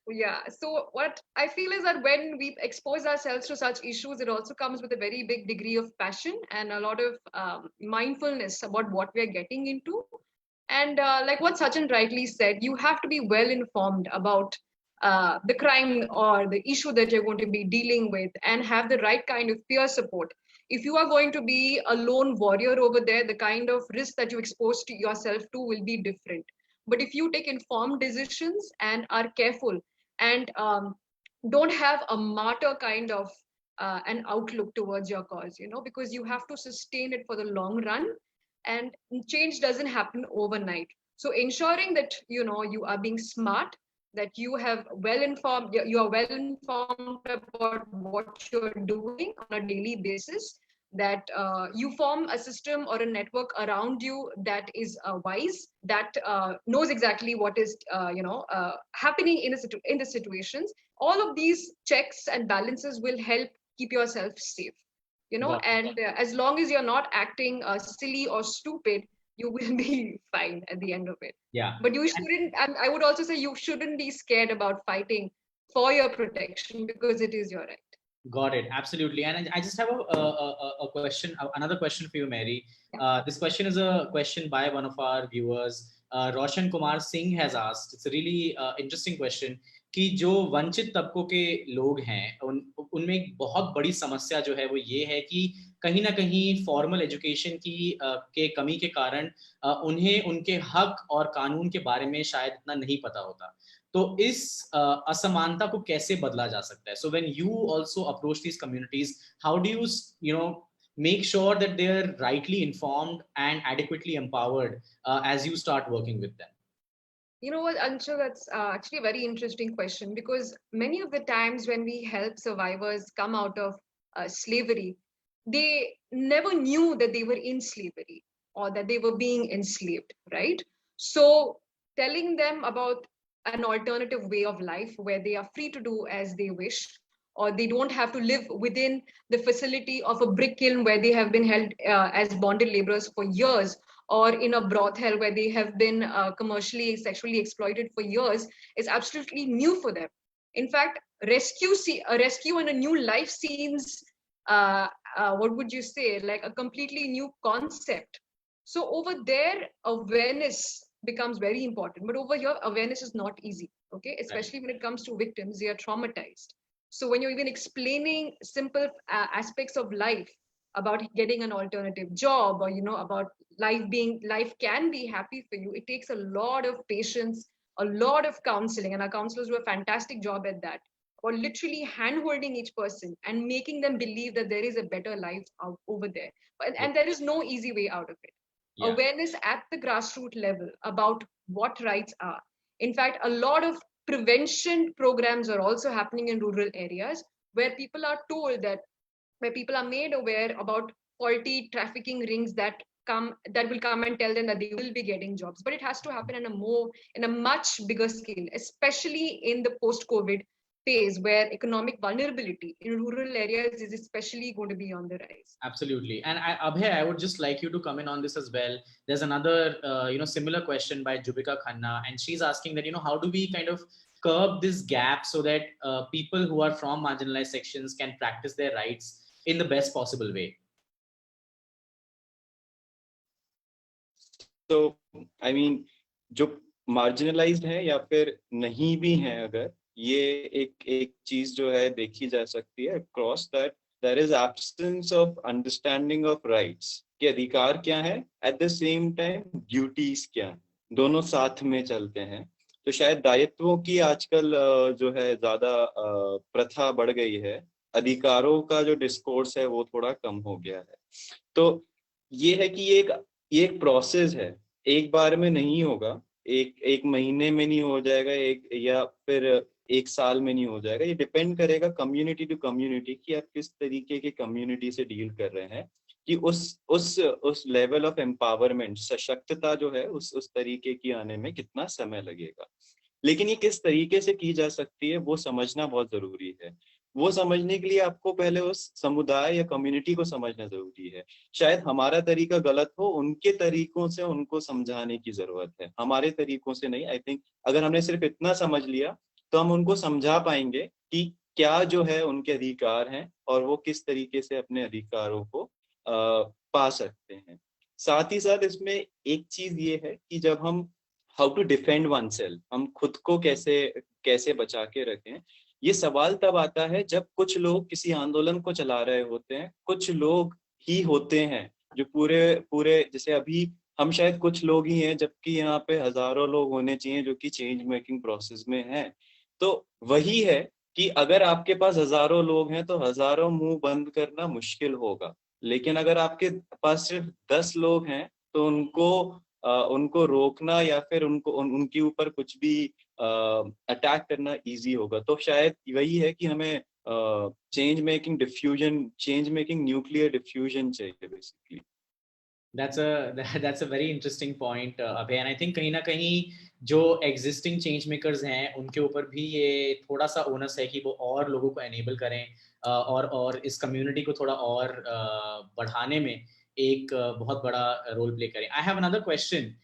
yeah. So what I feel is that when we expose ourselves to such issues, it also comes with a very big degree of passion and a lot of mindfulness about what we are getting into. And like what Sachin rightly said, you have to be well informed about the crime or the issue that you're going to be dealing with, and have the right kind of peer support. If you are going to be a lone warrior over there, the kind of risk that you expose to yourself to will be different. But if you take informed decisions and are careful, and don't have a martyr kind of an outlook towards your cause, because you have to sustain it for the long run, and change doesn't happen overnight. So ensuring that you are being smart, that you are well informed about what you're doing on a daily basis, that you form a system or a network around you that is wise, that knows exactly what is happening in the situations. All of these checks and balances will help keep yourself safe. And as long as you're not acting silly or stupid, you will be fine at the end of it. Yeah. But you shouldn't, and I would also say you shouldn't be scared about fighting for your protection, because it is your right. Got it. Absolutely. And I just have a question, another question for you, Mary. This question is a question by one of our viewers. Roshan Kumar Singh has asked, it's a really interesting question, कि जो वंचित तबकों के लोग हैं उनमें एक बहुत बड़ी समस्या जो है वो ये है कि कहीं ना कहीं फॉर्मल एजुकेशन की के कमी के कारण उन्हें उनके हक और कानून के बारे में शायद इतना नहीं पता होता. तो इस असमानता को कैसे बदला जा सकता है? So when you also approach these communities, how do you make sure that they're rightly informed and adequately empowered as you start working with them? You know what, Anshul, that's actually a very interesting question, because many of the times when we help survivors come out of slavery, they never knew that they were in slavery. or that they were being enslaved, right? So telling them about an alternative way of life where they are free to do as they wish, or they don't have to live within the facility of a brick kiln where they have been held as bonded laborers for years, or in a brothel where they have been commercially sexually exploited for years, is absolutely new for them. In fact, a rescue and a new life seems what would you say, like a completely new concept. So over there, awareness becomes very important, but over here, awareness is not easy. Okay, especially when it comes to victims, they are traumatized. So when you're even explaining simple aspects of life, about getting an alternative job, or about life can be happy for you, it takes a lot of patience, a lot of counseling, and our counselors do a fantastic job at that, or literally hand holding each person and making them believe that there is a better life out over there. And there is no easy way out of it. Yeah. Awareness at the grassroots level about what rights are. In fact, a lot of prevention programs are also happening in rural areas, where people are told that, where people are made aware about faulty trafficking rings that will come and tell them that they will be getting jobs. But it has to happen in a much bigger scale, especially in the post-COVID phase, where economic vulnerability in rural areas is especially going to be on the rise. Absolutely. And Abhay, I would just like you to come in on this as well. There's another, similar question by Jubika Khanna, and she's asking that, how do we kind of curb this gap so that people who are from marginalized sections can practice their rights in the best possible way? So, I mean, जो marginalized हैं या फिर नहीं भी हैं, अगर ये एक चीज जो है देखी जा सकती है across that there is absence of understanding of rights, कि अधिकार क्या है, at the same time duties क्या है, दोनों साथ में चलते हैं. तो शायद दायित्वों की आजकल जो है ज्यादा प्रथा बढ़ गई है, अधिकारों का जो डिस्कोर्स है वो थोड़ा कम हो गया है. तो ये है कि ये एक प्रोसेस है, एक बार में नहीं होगा, एक महीने में नहीं हो जाएगा, या फिर एक साल में नहीं हो जाएगा. ये डिपेंड करेगा कम्युनिटी टू कम्युनिटी कि आप किस तरीके के कम्युनिटी से डील कर रहे हैं, कि उस लेवल ऑफ एम्पावरमेंट, सशक्तता जो है उस तरीके की आने में कितना समय लगेगा. लेकिन ये किस तरीके से की जा सकती है वो समझना बहुत जरूरी है. वो समझने के लिए आपको पहले उस समुदाय या कम्युनिटी को समझना जरूरी है. शायद हमारा तरीका गलत हो, उनके तरीकों से उनको समझाने की जरूरत है, हमारे तरीकों से नहीं. आई थिंक अगर हमने सिर्फ इतना समझ लिया तो हम उनको समझा पाएंगे कि क्या जो है उनके अधिकार हैं और वो किस तरीके से अपने अधिकारों को पा सकते हैं. साथ ही साथ इसमें एक चीज ये है कि जब हम how to defend oneself, हम खुद को कैसे बचा के रखें, ये सवाल तब आता है जब कुछ लोग किसी आंदोलन को चला रहे होते हैं. कुछ लोग ही होते हैं जो पूरे जैसे अभी हम शायद कुछ लोग ही हैं, जबकि यहाँ पे हजारों लोग होने चाहिए जो कि चेंज मेकिंग प्रोसेस में हैं. तो वही है कि अगर आपके पास हजारों लोग हैं तो हजारों मुंह बंद करना मुश्किल होगा. लेकिन अगर आपके पास सिर्फ 10 लोग हैं तो उनको रोकना या फिर उनके ऊपर कुछ भी अटैक करना इजी होगा. तो शायद वही है कि हमें चेंज मेकिंग न्यूक्लियर डिफ्यूजन चाहिए basically. That's a very interesting point, Abhay, and I think कहीं ना कहीं जो existing change makers हैं उनके ऊपर भी ये थोड़ा सा onus है कि वो और लोगों को enable करें और इस community को थोड़ा और बढ़ाने में एक बहुत बड़ा role play करें. I have another question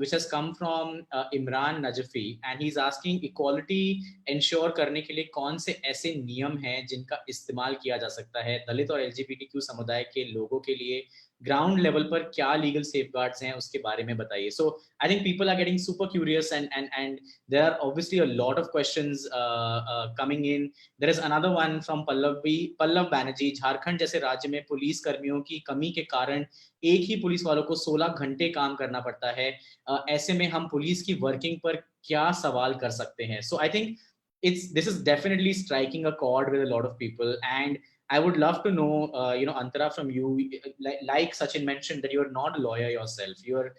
which has come from Imran Najafi, and he's asking equality ensure करने के लिए कौन से ऐसे नियम हैं जिनका इस्तेमाल किया जा सकता है दलित और LGBTQ समुदाय के लोगों के लिए, ग्राउंड लेवल पर क्या लीगल सेफगार्ड्स हैं उसके बारे में बताइए. So I think people are getting super curious and there are obviously a lot of questions coming in. There is another one from Pallav Banerjee. Jharkhand जैसे राज्य में पुलिस कर्मियों की कमी के कारण एक ही पुलिस वालों को 16 घंटे काम करना पड़ता है. ऐसे में हम पुलिस की वर्किंग पर क्या सवाल कर सकते हैं? So I think this is definitely striking a chord with a lot of people, and I would love to know, Antara, from you, like Sachin mentioned, that you're not a lawyer yourself. You're,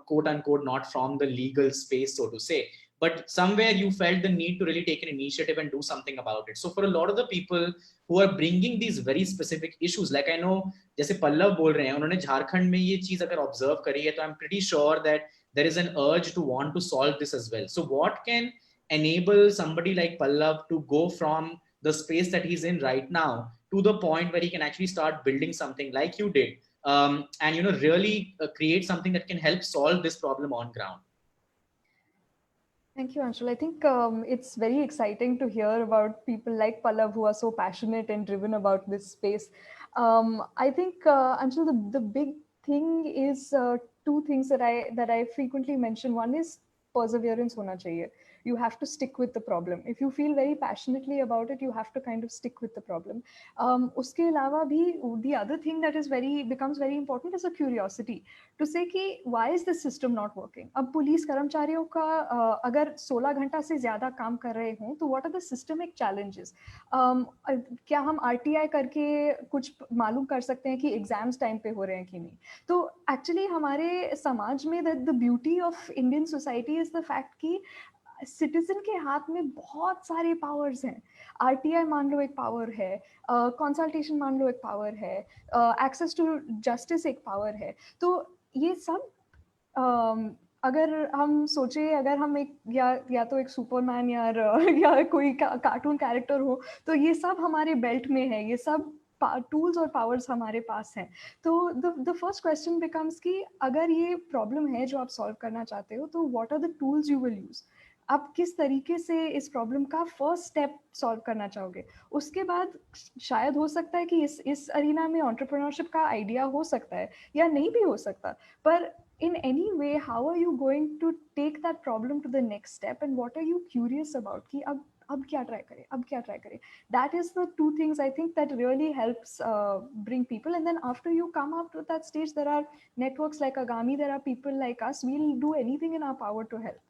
quote unquote, not from the legal space, so to say. but somewhere you felt the need to really take an initiative and do something about it. So for a lot of the people who are bringing these very specific issues, like I know जैसे पल्लव बोल रहे हैं, उन्होंने झारखंड में ये चीज अगर observe करी है, तो I'm pretty sure that there is an urge to want to solve this as well. So what can enable somebody like Pallav to go from the space that he's in right now to the point where he can actually start building something like you did, and really create something that can help solve this problem on ground? Thank you, Anshul. I think it's very exciting to hear about people like Pallav who are so passionate and driven about this space. I think, Anshul, the big thing is two things that I frequently mention. One is perseverance hona chahiye. You have to stick with the problem. If you feel very passionately about it, you have to kind of stick with the problem. Uske alawa bhi, the other thing that is becomes very important is a curiosity to say कि why is the system not working. अब police कर्मचारियों का अगर 16 घंटा से ज्यादा काम कर रहे हों तो what are the systemic challenges? क्या हम RTI करके कुछ मालूम कर सकते हैं कि एग्जाम्स टाइम पे हो रहे हैं कि नहीं? तो एक्चुअली हमारे समाज में the beauty of Indian society is the fact कि सिटीजन के हाथ में बहुत सारे पावर्स हैं. RTI मान लो एक पावर है, कंसल्टेशन मान लो एक पावर है, एक्सेस टू जस्टिस एक पावर है. तो ये सब अगर हम सोचे, अगर हम एक या तो एक सुपरमैन या कोई कार्टून कैरेक्टर हो, तो ये सब हमारे बेल्ट में है, ये सब टूल्स और पावर्स हमारे पास हैं. तो द फर्स्ट क्वेश्चन बिकम्स कि अगर ये प्रॉब्लम है जो आप सॉल्व करना चाहते हो, तो what are the tools you will use. आप किस तरीके से इस प्रॉब्लम का फर्स्ट स्टेप सॉल्व करना चाहोगे. उसके बाद शायद हो सकता है कि इस अरीना में एंटरप्रेन्योरशिप का आइडिया हो सकता है या नहीं भी हो सकता, पर in any way how are you going to take that problem to the next step and what are you curious about कि अब क्या ट्राई करें. That is the two things I think that really helps bring people, and then after you come up to that stage, there are networks like Agami, there are people like us, we'll do anything in our power to help.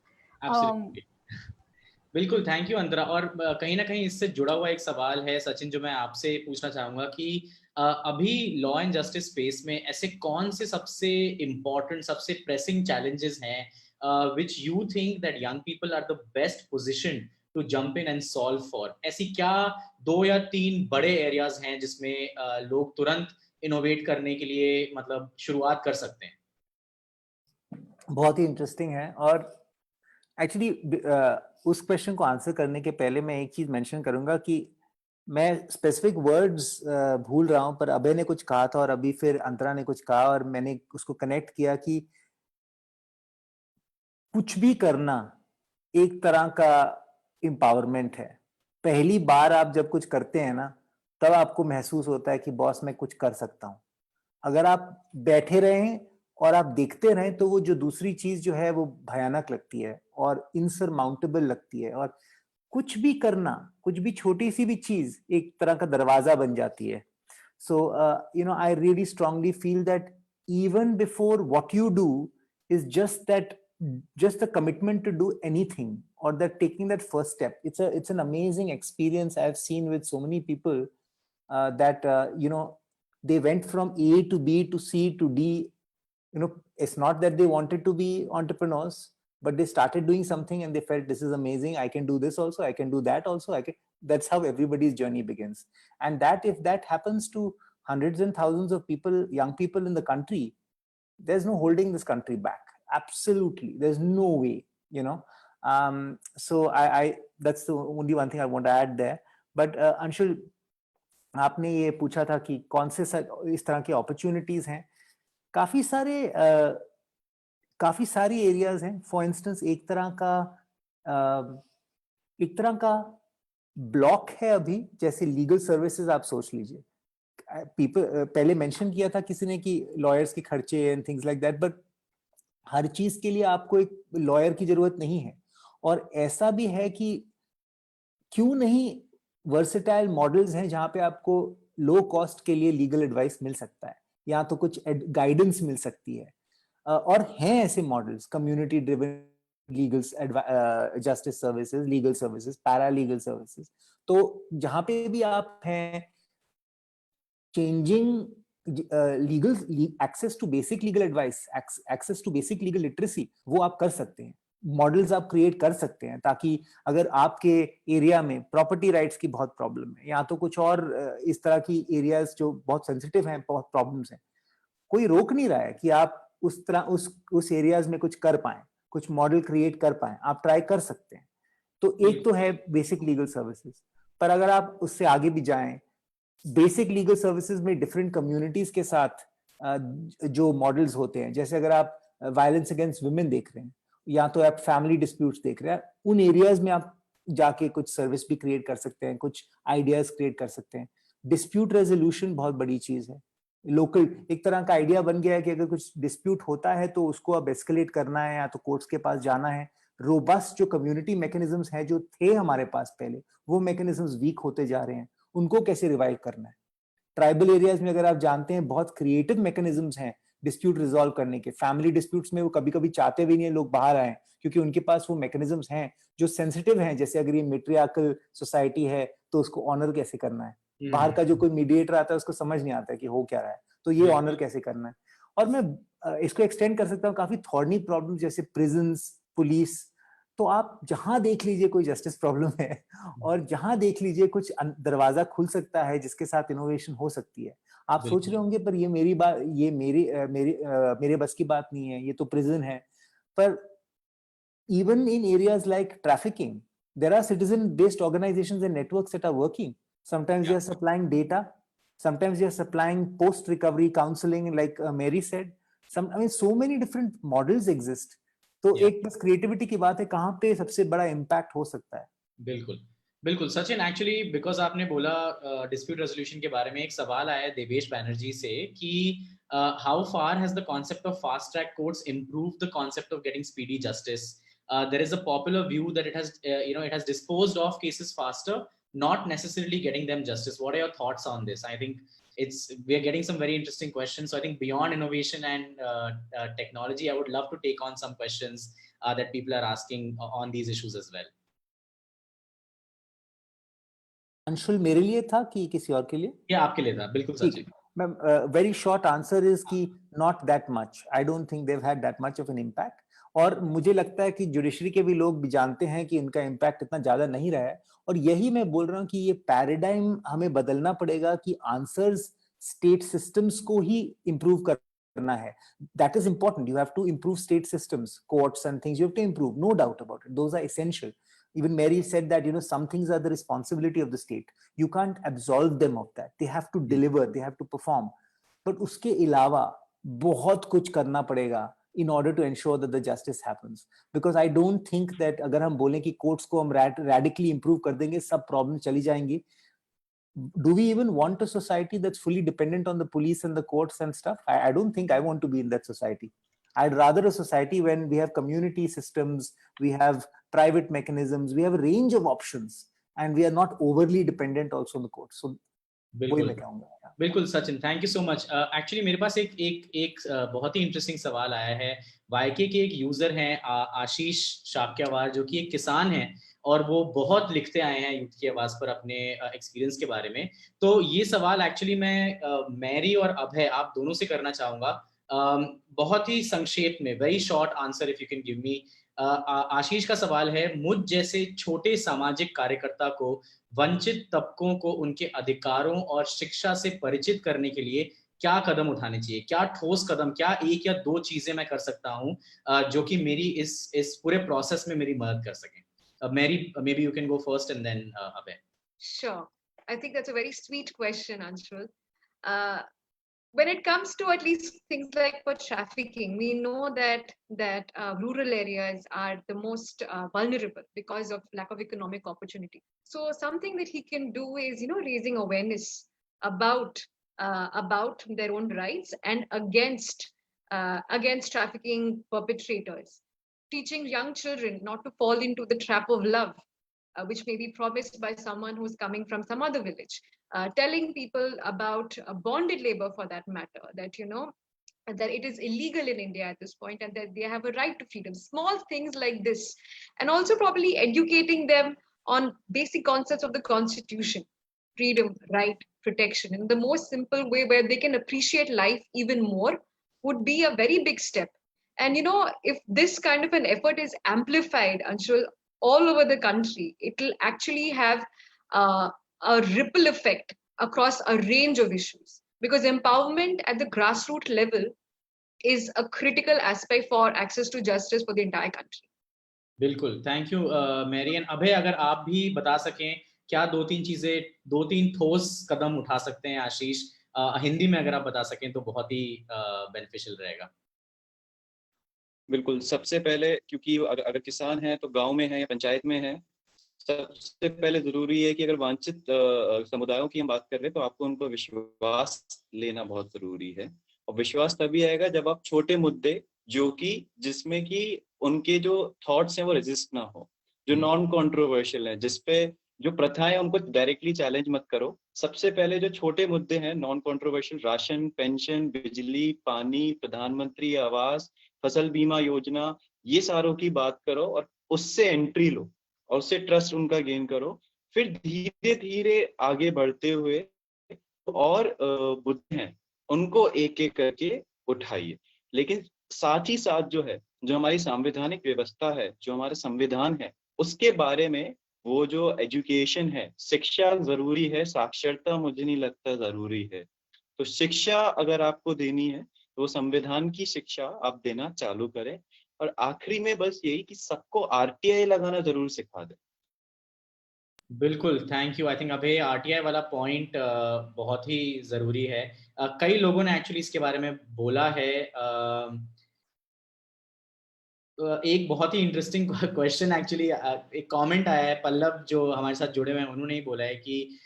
बिल्कुल, thank you अंतरा. और कहीं ना कहीं इससे जुड़ा हुआ एक सवाल है सचिन, जो मैं आपसे पूछना चाहूंगा कि अभी लॉ एंड जस्टिस स्पेस में ऐसे कौन से सबसे इम्पोर्टेंट, सबसे प्रेसिंग चैलेंजेस हैं which you think that young people are the best position to jump in and solve for. ऐसी क्या 2 या 3 बड़े एरियाज हैं जिसमें लोग तुरंत इनोवेट करने के लिए मतलब शुरुआत कर सकते हैं? बहुत ही इंटरेस्टिंग है. और एक्चुअली उस क्वेश्चन को आंसर करने के पहले मैं एक चीज मेंशन करूंगा कि मैं स्पेसिफिक वर्ड्स भूल रहा हूं, पर अभय ने कुछ कहा था और अभी फिर अंतरा ने कुछ कहा और मैंने उसको कनेक्ट किया कि कुछ भी करना एक तरह का एम्पावरमेंट है. पहली बार आप जब कुछ करते हैं ना, तब आपको महसूस होता है कि बॉस मैं कुछ कर सकता हूं. अगर आप बैठे रहें और आप देखते रहें तो वो जो दूसरी चीज जो है वो भयानक लगती है और इनसरमाउंटेबल लगती है. और कुछ भी करना, कुछ भी छोटी सी भी चीज एक तरह का दरवाजा बन जाती है. So I really strongly feel that even before what you do is just the commitment to do anything, or that taking that first step. It's an amazing experience I've seen with so many people that they went from A to B to C to D. It's not that they wanted to be entrepreneurs, but they started doing something and they felt this is amazing, I can do this also, I can do that also, that's how everybody's journey begins. And that if that happens to hundreds and thousands of people, young people in the country, there's no holding this country back. Absolutely, there's no way. So I that's the only one thing I want to add there. But Anshul, आपने ये पूछा था कि कौन से इस तरह की अपॉर्चुनिटीज हैं. काफी सारी एरियाज हैं. फॉर इंस्टेंस एक तरह का ब्लॉक है अभी, जैसे लीगल सर्विसेज आप सोच लीजिए. पहले मेंशन किया था किसी ने कि लॉयर्स के खर्चे and things like that, but हर चीज के लिए आपको एक लॉयर की जरूरत नहीं है. और ऐसा भी है कि क्यों नहीं वर्सेटाइल मॉडल्स हैं जहां पे आपको लो कॉस्ट के लिए लीगल एडवाइस मिल सकता है या तो कुछ गाइडेंस मिल सकती है. और हैं ऐसे models, community driven legal justice services, legal services, para legal services. तो जहां पे भी आप हैं, changing legal access to basic legal advice, access to basic legal literacy, वो आप कर सकते हैं. मॉडल्स आप क्रिएट कर सकते हैं, ताकि अगर आपके एरिया में प्रॉपर्टी राइट्स की बहुत प्रॉब्लम है या तो कुछ और इस तरह की एरियाज जो बहुत सेंसिटिव हैं, बहुत प्रॉब्लम्स हैं, कोई रोक नहीं रहा है कि आप उस तरह उस एरियाज में कुछ कर पाए, कुछ मॉडल क्रिएट कर पाए, आप ट्राई कर सकते हैं। तो एक तो है बेसिक लीगल सर्विसेज, पर अगर आप उससे आगे भी जाएं, बेसिक लीगल सर्विसेज में डिफरेंट कम्युनिटीज के साथ जो मॉडल्स होते हैं, जैसे अगर आप वायलेंस अगेंस्ट वुमेन देख रहे हैं या तो आप फैमिली डिस्प्यूट्स देख रहे हैं, उन एरियाज में आप जाके कुछ सर्विस भी क्रिएट कर सकते हैं, कुछ आइडियाज क्रिएट कर सकते हैं। डिस्प्यूट रेजोल्यूशन बहुत बड़ी चीज है। लोकल एक तरह का आइडिया बन गया है कि अगर कुछ डिस्प्यूट होता है तो उसको अब एस्केलेट करना है या तो कोर्ट्स के पास जाना है। रोबस्ट जो कम्युनिटी मैकेनिज्म्स हैं जो थे हमारे पास पहले, वो मैकेनिज्म्स वीक होते जा रहे हैं, उनको कैसे रिवाइव करना है। ट्राइबल एरियाज में अगर आप जानते हैं बहुत क्रिएटिव मैकेनिज्म्स हैं डिस्प्यूट रिजॉल्व करने के। फैमिली डिस्प्यूट्स में वो कभी कभी चाहते भी नहीं है लोग बाहर आए, क्योंकि उनके पास वो मैकेनिज्म्स हैं जो सेंसिटिव हैं। जैसे अगर ये मेट्रियार्कल सोसाइटी है तो उसको ऑनर कैसे करना है, बाहर का जो कोई मीडिएटर आता है उसको समझ नहीं आता है कि हो क्या रहा है, तो ये ऑनर कैसे करना है। और मैं इसको एक्सटेंड कर सकता हूँ काफी थॉर्नी प्रॉब्लम जैसे प्रिजन्स, पुलिस। तो आप जहां देख लीजिए कोई जस्टिस प्रॉब्लम है और जहां देख लीजिए कुछ दरवाजा खुल सकता है जिसके साथ इनोवेशन हो सकती है। आप सोच रहे होंगे पर ये मेरी बात, ये मेरे बस की बात नहीं है, ये तो प्रिजन है। पर even in areas like trafficking, there are citizen based organizations and networks that are working. Sometimes they are supplying data, sometimes they are supplying post recovery counseling, like Mary said. I mean, so many different models exist. तो एक बस creativity की बात है, कहाँ पे सबसे बड़ा इम्पैक्ट हो सकता है। बिल्कुल बिल्कुल सचिन, एक्चुअली बिकॉज आपने बोला डिस्प्यूट रेजोल्यूशन के बारे में, एक सवाल आया देवेश बैनर्जी से कि how far has the concept of fast track courts improved the concept of getting speedy justice. There is a popular view that it has it has disposed of cases faster, not necessarily getting them justice. What are your thoughts on this? I think we are getting some very interesting questions. So I think beyond innovation and technology, I would love to take on some questions that people are asking on these issues as well. Anshul मेरे लिए था कि किसी और के लिए? या आपके लिए था, बिल्कुल Sachin. Very short answer is कि not that much. I don't think they've had that much of an impact. और मुझे लगता है कि जुडिशरी के भी लोग भी जानते हैं कि इनका इम्पैक्ट इतना ज्यादा नहीं रहा है। और यही मैं बोल रहा हूँ कि ये पैराडाइम हमें बदलना पड़ेगा कि आंसर्स स्टेट सिस्टम्स को ही इम्प्रूव करना है। That is important. You have to improve state systems, courts and things, you have to improve, no doubt about it, those are essential. Even Mary said that, some things are the responsibility of the state. You can't absolve them of that. They have to deliver, they have to perform. But उसके अलावा बहुत कुछ करना पड़ेगा in order to ensure that the justice happens. Because I don't think that अगर हम बोलें कि courts को हम radically improve कर देंगे, सब problem चली जाएंगी. Do we even want a society that's fully dependent on the police and the courts and stuff? I don't think I want to be in that society. I'd rather a society when we have community systems, we have private mechanisms, we have a range of options, and we are not overly dependent also on the courts. So बिल्कुल Sachin, thank you so much. Actually मेरे पास एक बहुत ही interesting सवाल आया है. वाईके के एक user हैं आशीष शाक्यावार, जो कि एक किसान हैं और वो बहुत लिखते आए हैं यूथ की आवाज पर अपने एक्सपीरियंस के बारे में. तो ये सवाल एक्चुअली मैं मैरी और अभय आप दोनों से करना चाहूंगा. बहुत ही संक्षेप में, very short answer if you can give me. Ashish का सवाल है, मुझ जैसे छोटे सामाजिक कार्यकर्ता को वंचित तबकों को उनके अधिकारों और शिक्षा से परिचित करने के लिए क्या कदम उठाने चाहिए? क्या ठोस कदम, क्या एक या दो चीजें मैं कर सकता हूं जो कि मेरी इस पूरे प्रोसेस में मेरी मदद कर सकें? Mary, maybe you can go first and then Abhay. Sure. I think that's a very sweet question, Anshul. When it comes to at least things like for trafficking, we know that rural areas are the most vulnerable because of lack of economic opportunity. So something that he can do is, raising awareness about their own rights and against trafficking perpetrators. Teaching young children not to fall into the trap of love, which may be promised by someone who's coming from some other village. Telling people about bonded labor, for that matter, that that it is illegal in India at this point and that they have a right to freedom. Small things like this, and also probably educating them on basic concepts of the Constitution, freedom, right, protection, in the most simple way where they can appreciate life even more, would be a very big step. And if this kind of an effort is amplified, Anshul, all over the country, it will actually have a ripple effect across a range of issues. Because empowerment at the grassroots level is a critical aspect for access to justice for the entire country. बिल्कुल, thank you Mary and अभय, अगर आप भी बता सकें क्या दो तीन ठोस कदम उठा सकते हैं आशीष, हिंदी में अगर आप बता सकें तो बहुत ही बेनिफिशियल रहेगा। बिल्कुल, सबसे पहले क्योंकि अगर किसान हैं तो गांव में हैं या पंचायत में हैं, सबसे पहले जरूरी है कि अगर वांछित समुदायों की हम बात कर रहे हैं तो आपको उनको विश्वास लेना बहुत जरूरी है। और विश्वास तभी आएगा जब आप छोटे मुद्दे जिसमें कि उनके जो थॉट्स हैं वो रेजिस्ट ना हो, जो नॉन कंट्रोवर्शियल है, जिसपे जो प्रथाएं उनको डायरेक्टली चैलेंज मत करो। सबसे पहले जो छोटे मुद्दे हैं नॉन कंट्रोवर्शियल, राशन, पेंशन, बिजली, पानी, प्रधानमंत्री आवास, फसल बीमा योजना, ये सारों की बात करो और उससे एंट्री लो और उससे ट्रस्ट उनका गेन करो। फिर धीरे धीरे आगे बढ़ते हुए और मुद्दे हैं उनको एक एक करके उठाइए। लेकिन साथ ही साथ जो हमारी संवैधानिक व्यवस्था है, जो हमारा संविधान है, उसके बारे में वो जो एजुकेशन है, शिक्षा जरूरी है, साक्षरता मुझे नहीं लगता जरूरी है। तो शिक्षा अगर आपको देनी है तो संविधान की शिक्षा आप देना चालू करें। और आखिरी में बस यही कि सबको आरटीआई लगाना जरूर सिखा दें। बिल्कुल, thank you. I think Abhay RTI वाला पॉइंट बहुत ही जरूरी है। कई लोगों ने एक्चुअली इसके बारे में बोला है। एक बहुत ही इंटरेस्टिंग क्वेश्चन एक्चुअली, एक कमेंट आया है, पल्लव जो हमारे साथ जुड़े हुए हैं उन्होंने ही बोला है कि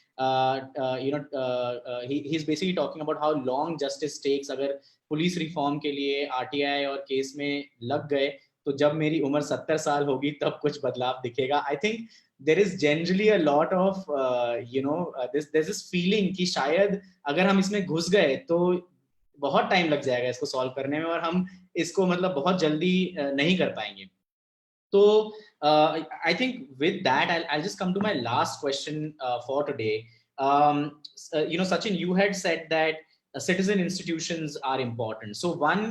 he is basically talking about how long justice takes. अगर पुलिस रिफॉर्म के लिए आरटीआई और केस में लग गए तो जब मेरी उम्र 70 साल होगी तब कुछ बदलाव दिखेगा। I think there is generally a lot of this feeling कि शायद अगर हम इसमें घुस गए तो बहुत टाइम लग जाएगा इसको सॉल्व करने में और हम इसको मतलब बहुत जल्दी नहीं कर पाएंगे। तो I think with that I'll just come to my last question for today. Sachin, you had said that citizen institutions are important. So one,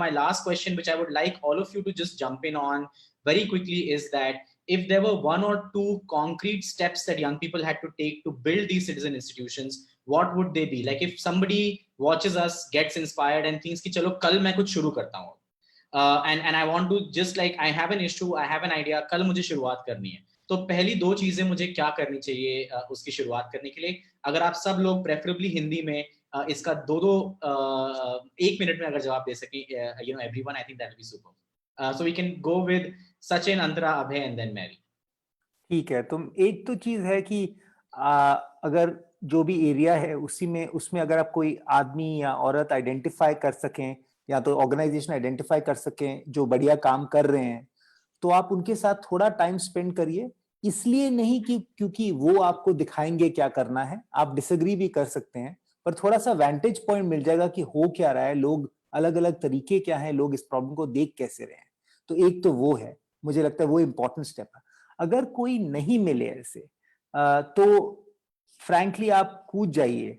my last question, which I would like all of you to just jump in on very quickly, is that if there were one or two concrete steps that young people had to take to build these citizen institutions, what would they be? Like if somebody watches us, gets inspired and thinks कि चलो कल मैं कुछ शुरू करता हूँ, and I want to just like I have an issue, I have an idea, कल मुझे शुरुआत करनी है, तो पहली दो चीजें मुझे क्या करनी चाहिए उसकी शुरुआत करने के लिए? अगर आप सब लोग प्रेफरेबली हिंदी में इसका दो एक मिनट में अगर जवाब दे सके, everyone, I think that will be super. So we can go with Sachin, Antara, Abhay and then Mary. ठीक है। तो एक तो चीज है कि अगर जो भी एरिया है उसमें अगर आप कोई आदमी या औरत आइडेंटिफाई कर सकें या तो ऑर्गेनाइजेशन आइडेंटिफाई कर सकें जो बढ़िया काम कर रहे हैं, तो आप उनके साथ थोड़ा टाइम स्पेंड करिए। इसलिए नहीं कि क्योंकि वो आपको दिखाएंगे क्या करना है, आप डिसएग्री भी कर सकते हैं, पर थोड़ा सा वेंटेज पॉइंट मिल जाएगा कि हो क्या रहा है, लोग अलग अलग तरीके क्या है, लोग इस प्रॉब्लम को देख कैसे रहे हैं। तो एक तो वो है, मुझे लगता है वो इंपॉर्टेंट स्टेप है। अगर कोई नहीं मिले ऐसे तो फ्रैंकली आप कूद जाइए।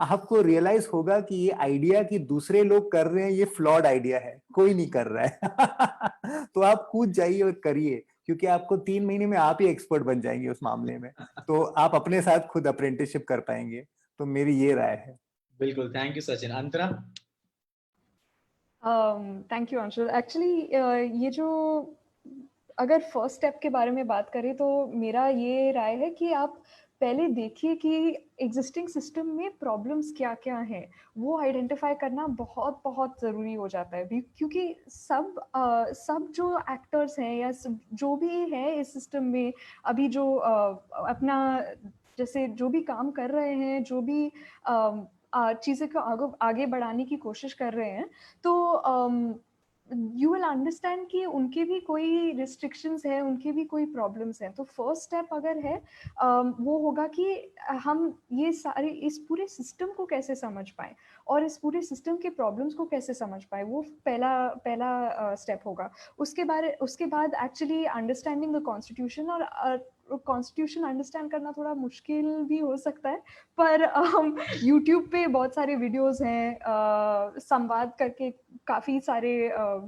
आपको रियलाइज होगा कि ये आइडिया कि दूसरे लोग कर रहे हैं ये फ्लॉड आइडिया है, कोई नहीं कर रहा है। तो आप कूद जाइए और करिए, क्योंकि आपको 3 महीने में आप ही एक्सपर्ट बन जाएंगे उस मामले में। तो आप अपने साथ खुद अप्रेंटिसशिप कर पाएंगे। तो मेरी ये राय है। बिल्कुल, thank you Sachin. Antara? Thank you Anshul. Actually ये जो अगर फर्स्ट स्टेप के बारे में बात करें तो मेरा ये राय है कि आप पहले देखिए कि एग्जिस्टिंग सिस्टम में प्रॉब्लम्स क्या क्या हैं, वो आइडेंटिफाई करना बहुत बहुत ज़रूरी हो जाता है। क्योंकि सब जो एक्टर्स हैं या जो भी है इस सिस्टम में अभी जो अपना जैसे जो भी काम कर रहे हैं, जो भी चीज़ें को आगे बढ़ाने की कोशिश कर रहे हैं, तो यू विल अंडरस्टैंड कि उनके भी कोई रिस्ट्रिक्शंस है, उनके भी कोई प्रॉब्लम्स हैं। तो फर्स्ट स्टेप अगर है वो होगा कि हम ये सारे इस पूरे सिस्टम को कैसे समझ पाएं और इस पूरे सिस्टम के प्रॉब्लम्स को कैसे समझ पाएं, वो पहला स्टेप होगा। उसके बाद एक्चुअली अंडरस्टैंडिंग द कॉन्स्टिट्यूशन, और कॉन्स्टिट्यूशन अंडरस्टैंड करना थोड़ा मुश्किल भी हो सकता है, पर यूट्यूब पे बहुत सारे वीडियोस हैं, संवाद करके काफ़ी सारे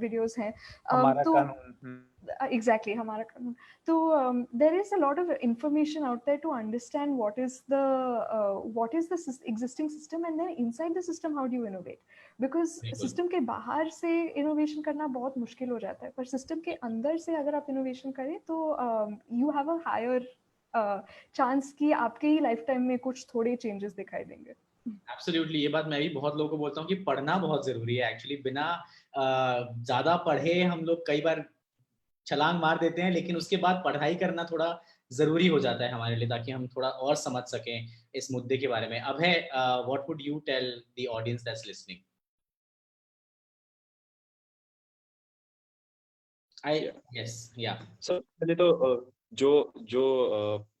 वीडियोस हैं हमारा तो कानून exactly हमारा कानून तो there is a lot of information out there to understand what is the existing system, and then inside the system how do you innovate, because बिल्कुल। system के बाहर से innovation करना बहुत मुश्किल हो जाता है, पर system के अंदर से अगर आप innovation करें तो you have a higher chance कि आपके ही lifetime में कुछ थोड़े changes दिखाई देंगे। एब्सोल्युटली, ये बात मैं भी बहुत लोगों को बोलता हूँ कि पढ़ना बहुत जरूरी है एक्चुअली। बिना ज्यादा पढ़े हम लोग कई बार छलांग मार देते हैं, लेकिन उसके बाद पढ़ाई करना थोड़ा जरूरी हो जाता है हमारे लिए, ताकि हम थोड़ा और समझ सकें इस मुद्दे के बारे में। Abhay, what would you tell the audience that's listening? Sir पहले तो जो जो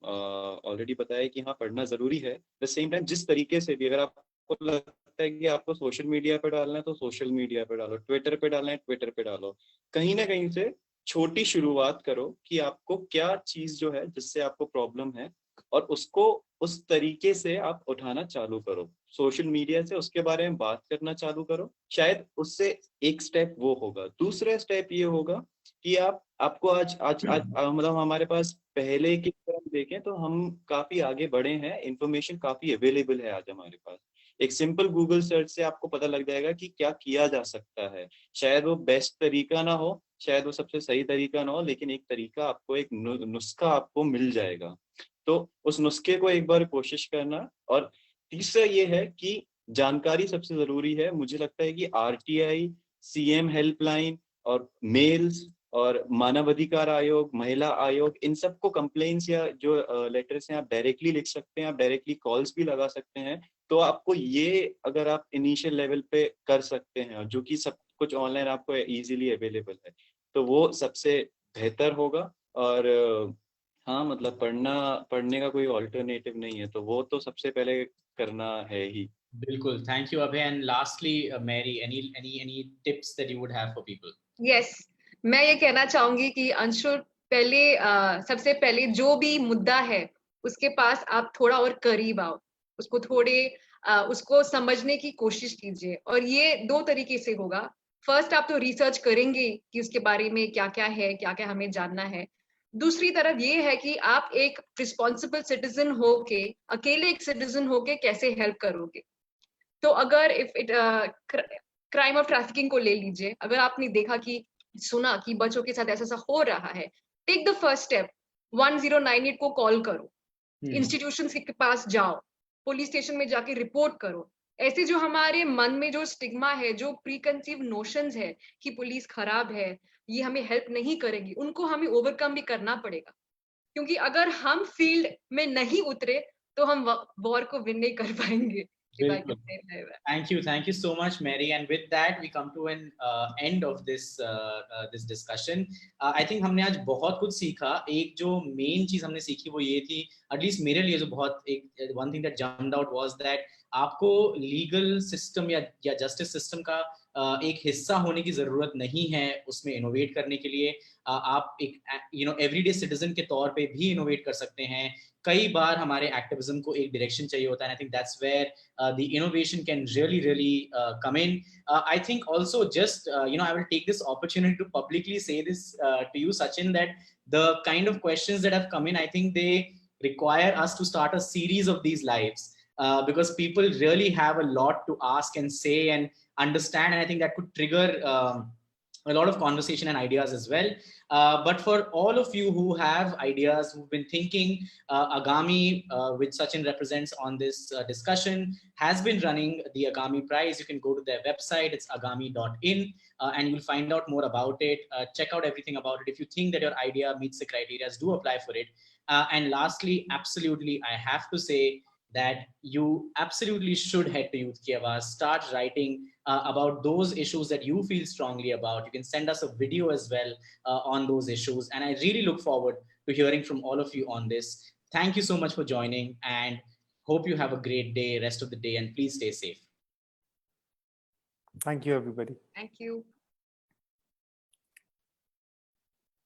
ऑलरेडी बताया कि हाँ पढ़ना जरूरी है, द सेम टाइम जिस तरीके से भी अगर आपको लगता है कि आपको सोशल मीडिया पे डालना है तो सोशल मीडिया पे डालो, ट्विटर पे डालना है ट्विटर पे डालो, कहीं ना कहीं से छोटी शुरुआत करो कि आपको क्या चीज जो है जिससे आपको प्रॉब्लम है और उसको उस तरीके से आप उठाना चालू करो, सोशल मीडिया से उसके बारे में बात करना चालू करो। शायद उससे एक स्टेप वो होगा। दूसरा स्टेप ये होगा कि आपको आज आज आज मतलब हमारे पास पहले की तरह देखें तो हम काफी आगे बढ़े हैं, इंफॉर्मेशन काफी अवेलेबल है आज हमारे पास। एक सिंपल गूगल सर्च से आपको पता लग जाएगा कि क्या किया जा सकता है। शायद वो बेस्ट तरीका ना हो, शायद वो सबसे सही तरीका ना हो, लेकिन एक तरीका आपको, एक नुस्खा आपको मिल जाएगा। तो उस नुस्खे को एक बार कोशिश करना। और तीसरा ये है कि जानकारी सबसे जरूरी है। मुझे लगता है कि RTI, CM हेल्पलाइन और मेल्स और मानवाधिकार आयोग, महिला आयोग, इन सबको कंप्लेंट्स या जो लेटर्स हैं आप डायरेक्टली लिख सकते हैं, आप डायरेक्टली कॉल्स भी लगा सकते हैं। तो आपको ये अगर आप इनिशियल लेवल पे कर सकते हैं, जो कि सब कुछ ऑनलाइन आपको इजीली अवेलेबल है, तो वो सबसे बेहतर होगा। और हाँ मतलब पढ़ने का कोई ऑल्टरनेटिव नहीं है, तो वो तो सबसे पहले करना है ही। बिल्कुल, thank you Abhay. And lastly Mary, any tips that you would have for people? Yes, मैं ये कहना चाहूंगी कि अंशुल पहले सबसे पहले जो भी मुद्दा है उसके पास आप थोड़ा और करीब आओ, उसको उसको समझने की कोशिश कीजिए। और ये दो तरीके से होगा। फर्स्ट, आप तो रिसर्च करेंगे कि उसके बारे में क्या क्या है, क्या क्या हमें जानना है। दूसरी तरफ ये है कि आप एक रिस्पॉन्सिबल सिटीजन होके, अकेले एक सिटीजन होके कैसे हेल्प करोगे। तो अगर if it crime of trafficking को ले लीजिए, अगर आपने देखा कि सुना कि बच्चों के साथ ऐसा ऐसा हो रहा है, टेक द फर्स्ट स्टेप, 1098 को कॉल करो, इंस्टीट्यूशंस के पास जाओ, पुलिस स्टेशन में जाके रिपोर्ट करो। ऐसे जो हमारे मन में जो स्टिग्मा है, जो प्रीकंसीव नोशंस है कि पुलिस खराब है, ये हमें हेल्प नहीं करेगी, उनको हमें ओवरकम भी करना पड़ेगा। क्योंकि अगर हम फील्ड में नहीं उतरे तो हम वॉर को विन नहीं कर पाएंगे। Thank you so much, Mary. And with that, we come to an end of this this discussion. I think हमने आज बहुत कुछ सीखा। एक जो main चीज हमने सीखी वो ये थी, at least मेरे लिए जो बहुत एक one thing that jumped out was that आपको legal system या justice system का एक हिस्सा होने की जरूरत नहीं है उसमें इनोवेट करने के लिए। आप एक एवरीडे सिटीजन के तौर पे भी इनोवेट कर सकते हैं। कई बार हमारे एक्टिविज्म को एक डायरेक्शन चाहिए होता है। I think that's where the innovation can really come in. I think also just I will take this opportunity to publicly say this to you, Sachin, that the kind of questions that have come in, I think they require us to start a series of these lives, because people really have a lot to ask and say and understand, and I think that could trigger a lot of conversation and ideas as well. But for all of you who have ideas, who've been thinking, Agami, which Sachin represents on this discussion, has been running the Agami Prize. You can go to their website, it's agami.in, and you'll find out more about it. Check out everything about it. If you think that your idea meets the criteria, do apply for it. And lastly, absolutely, I have to say that you absolutely should head to Youth Ki Awaaz, start writing about those issues that you feel strongly about. You can send us a video as well on those issues. And I really look forward to hearing from all of you on this. Thank you so much for joining, and hope you have a great day, rest of the day, and please stay safe. Thank you, everybody. Thank you.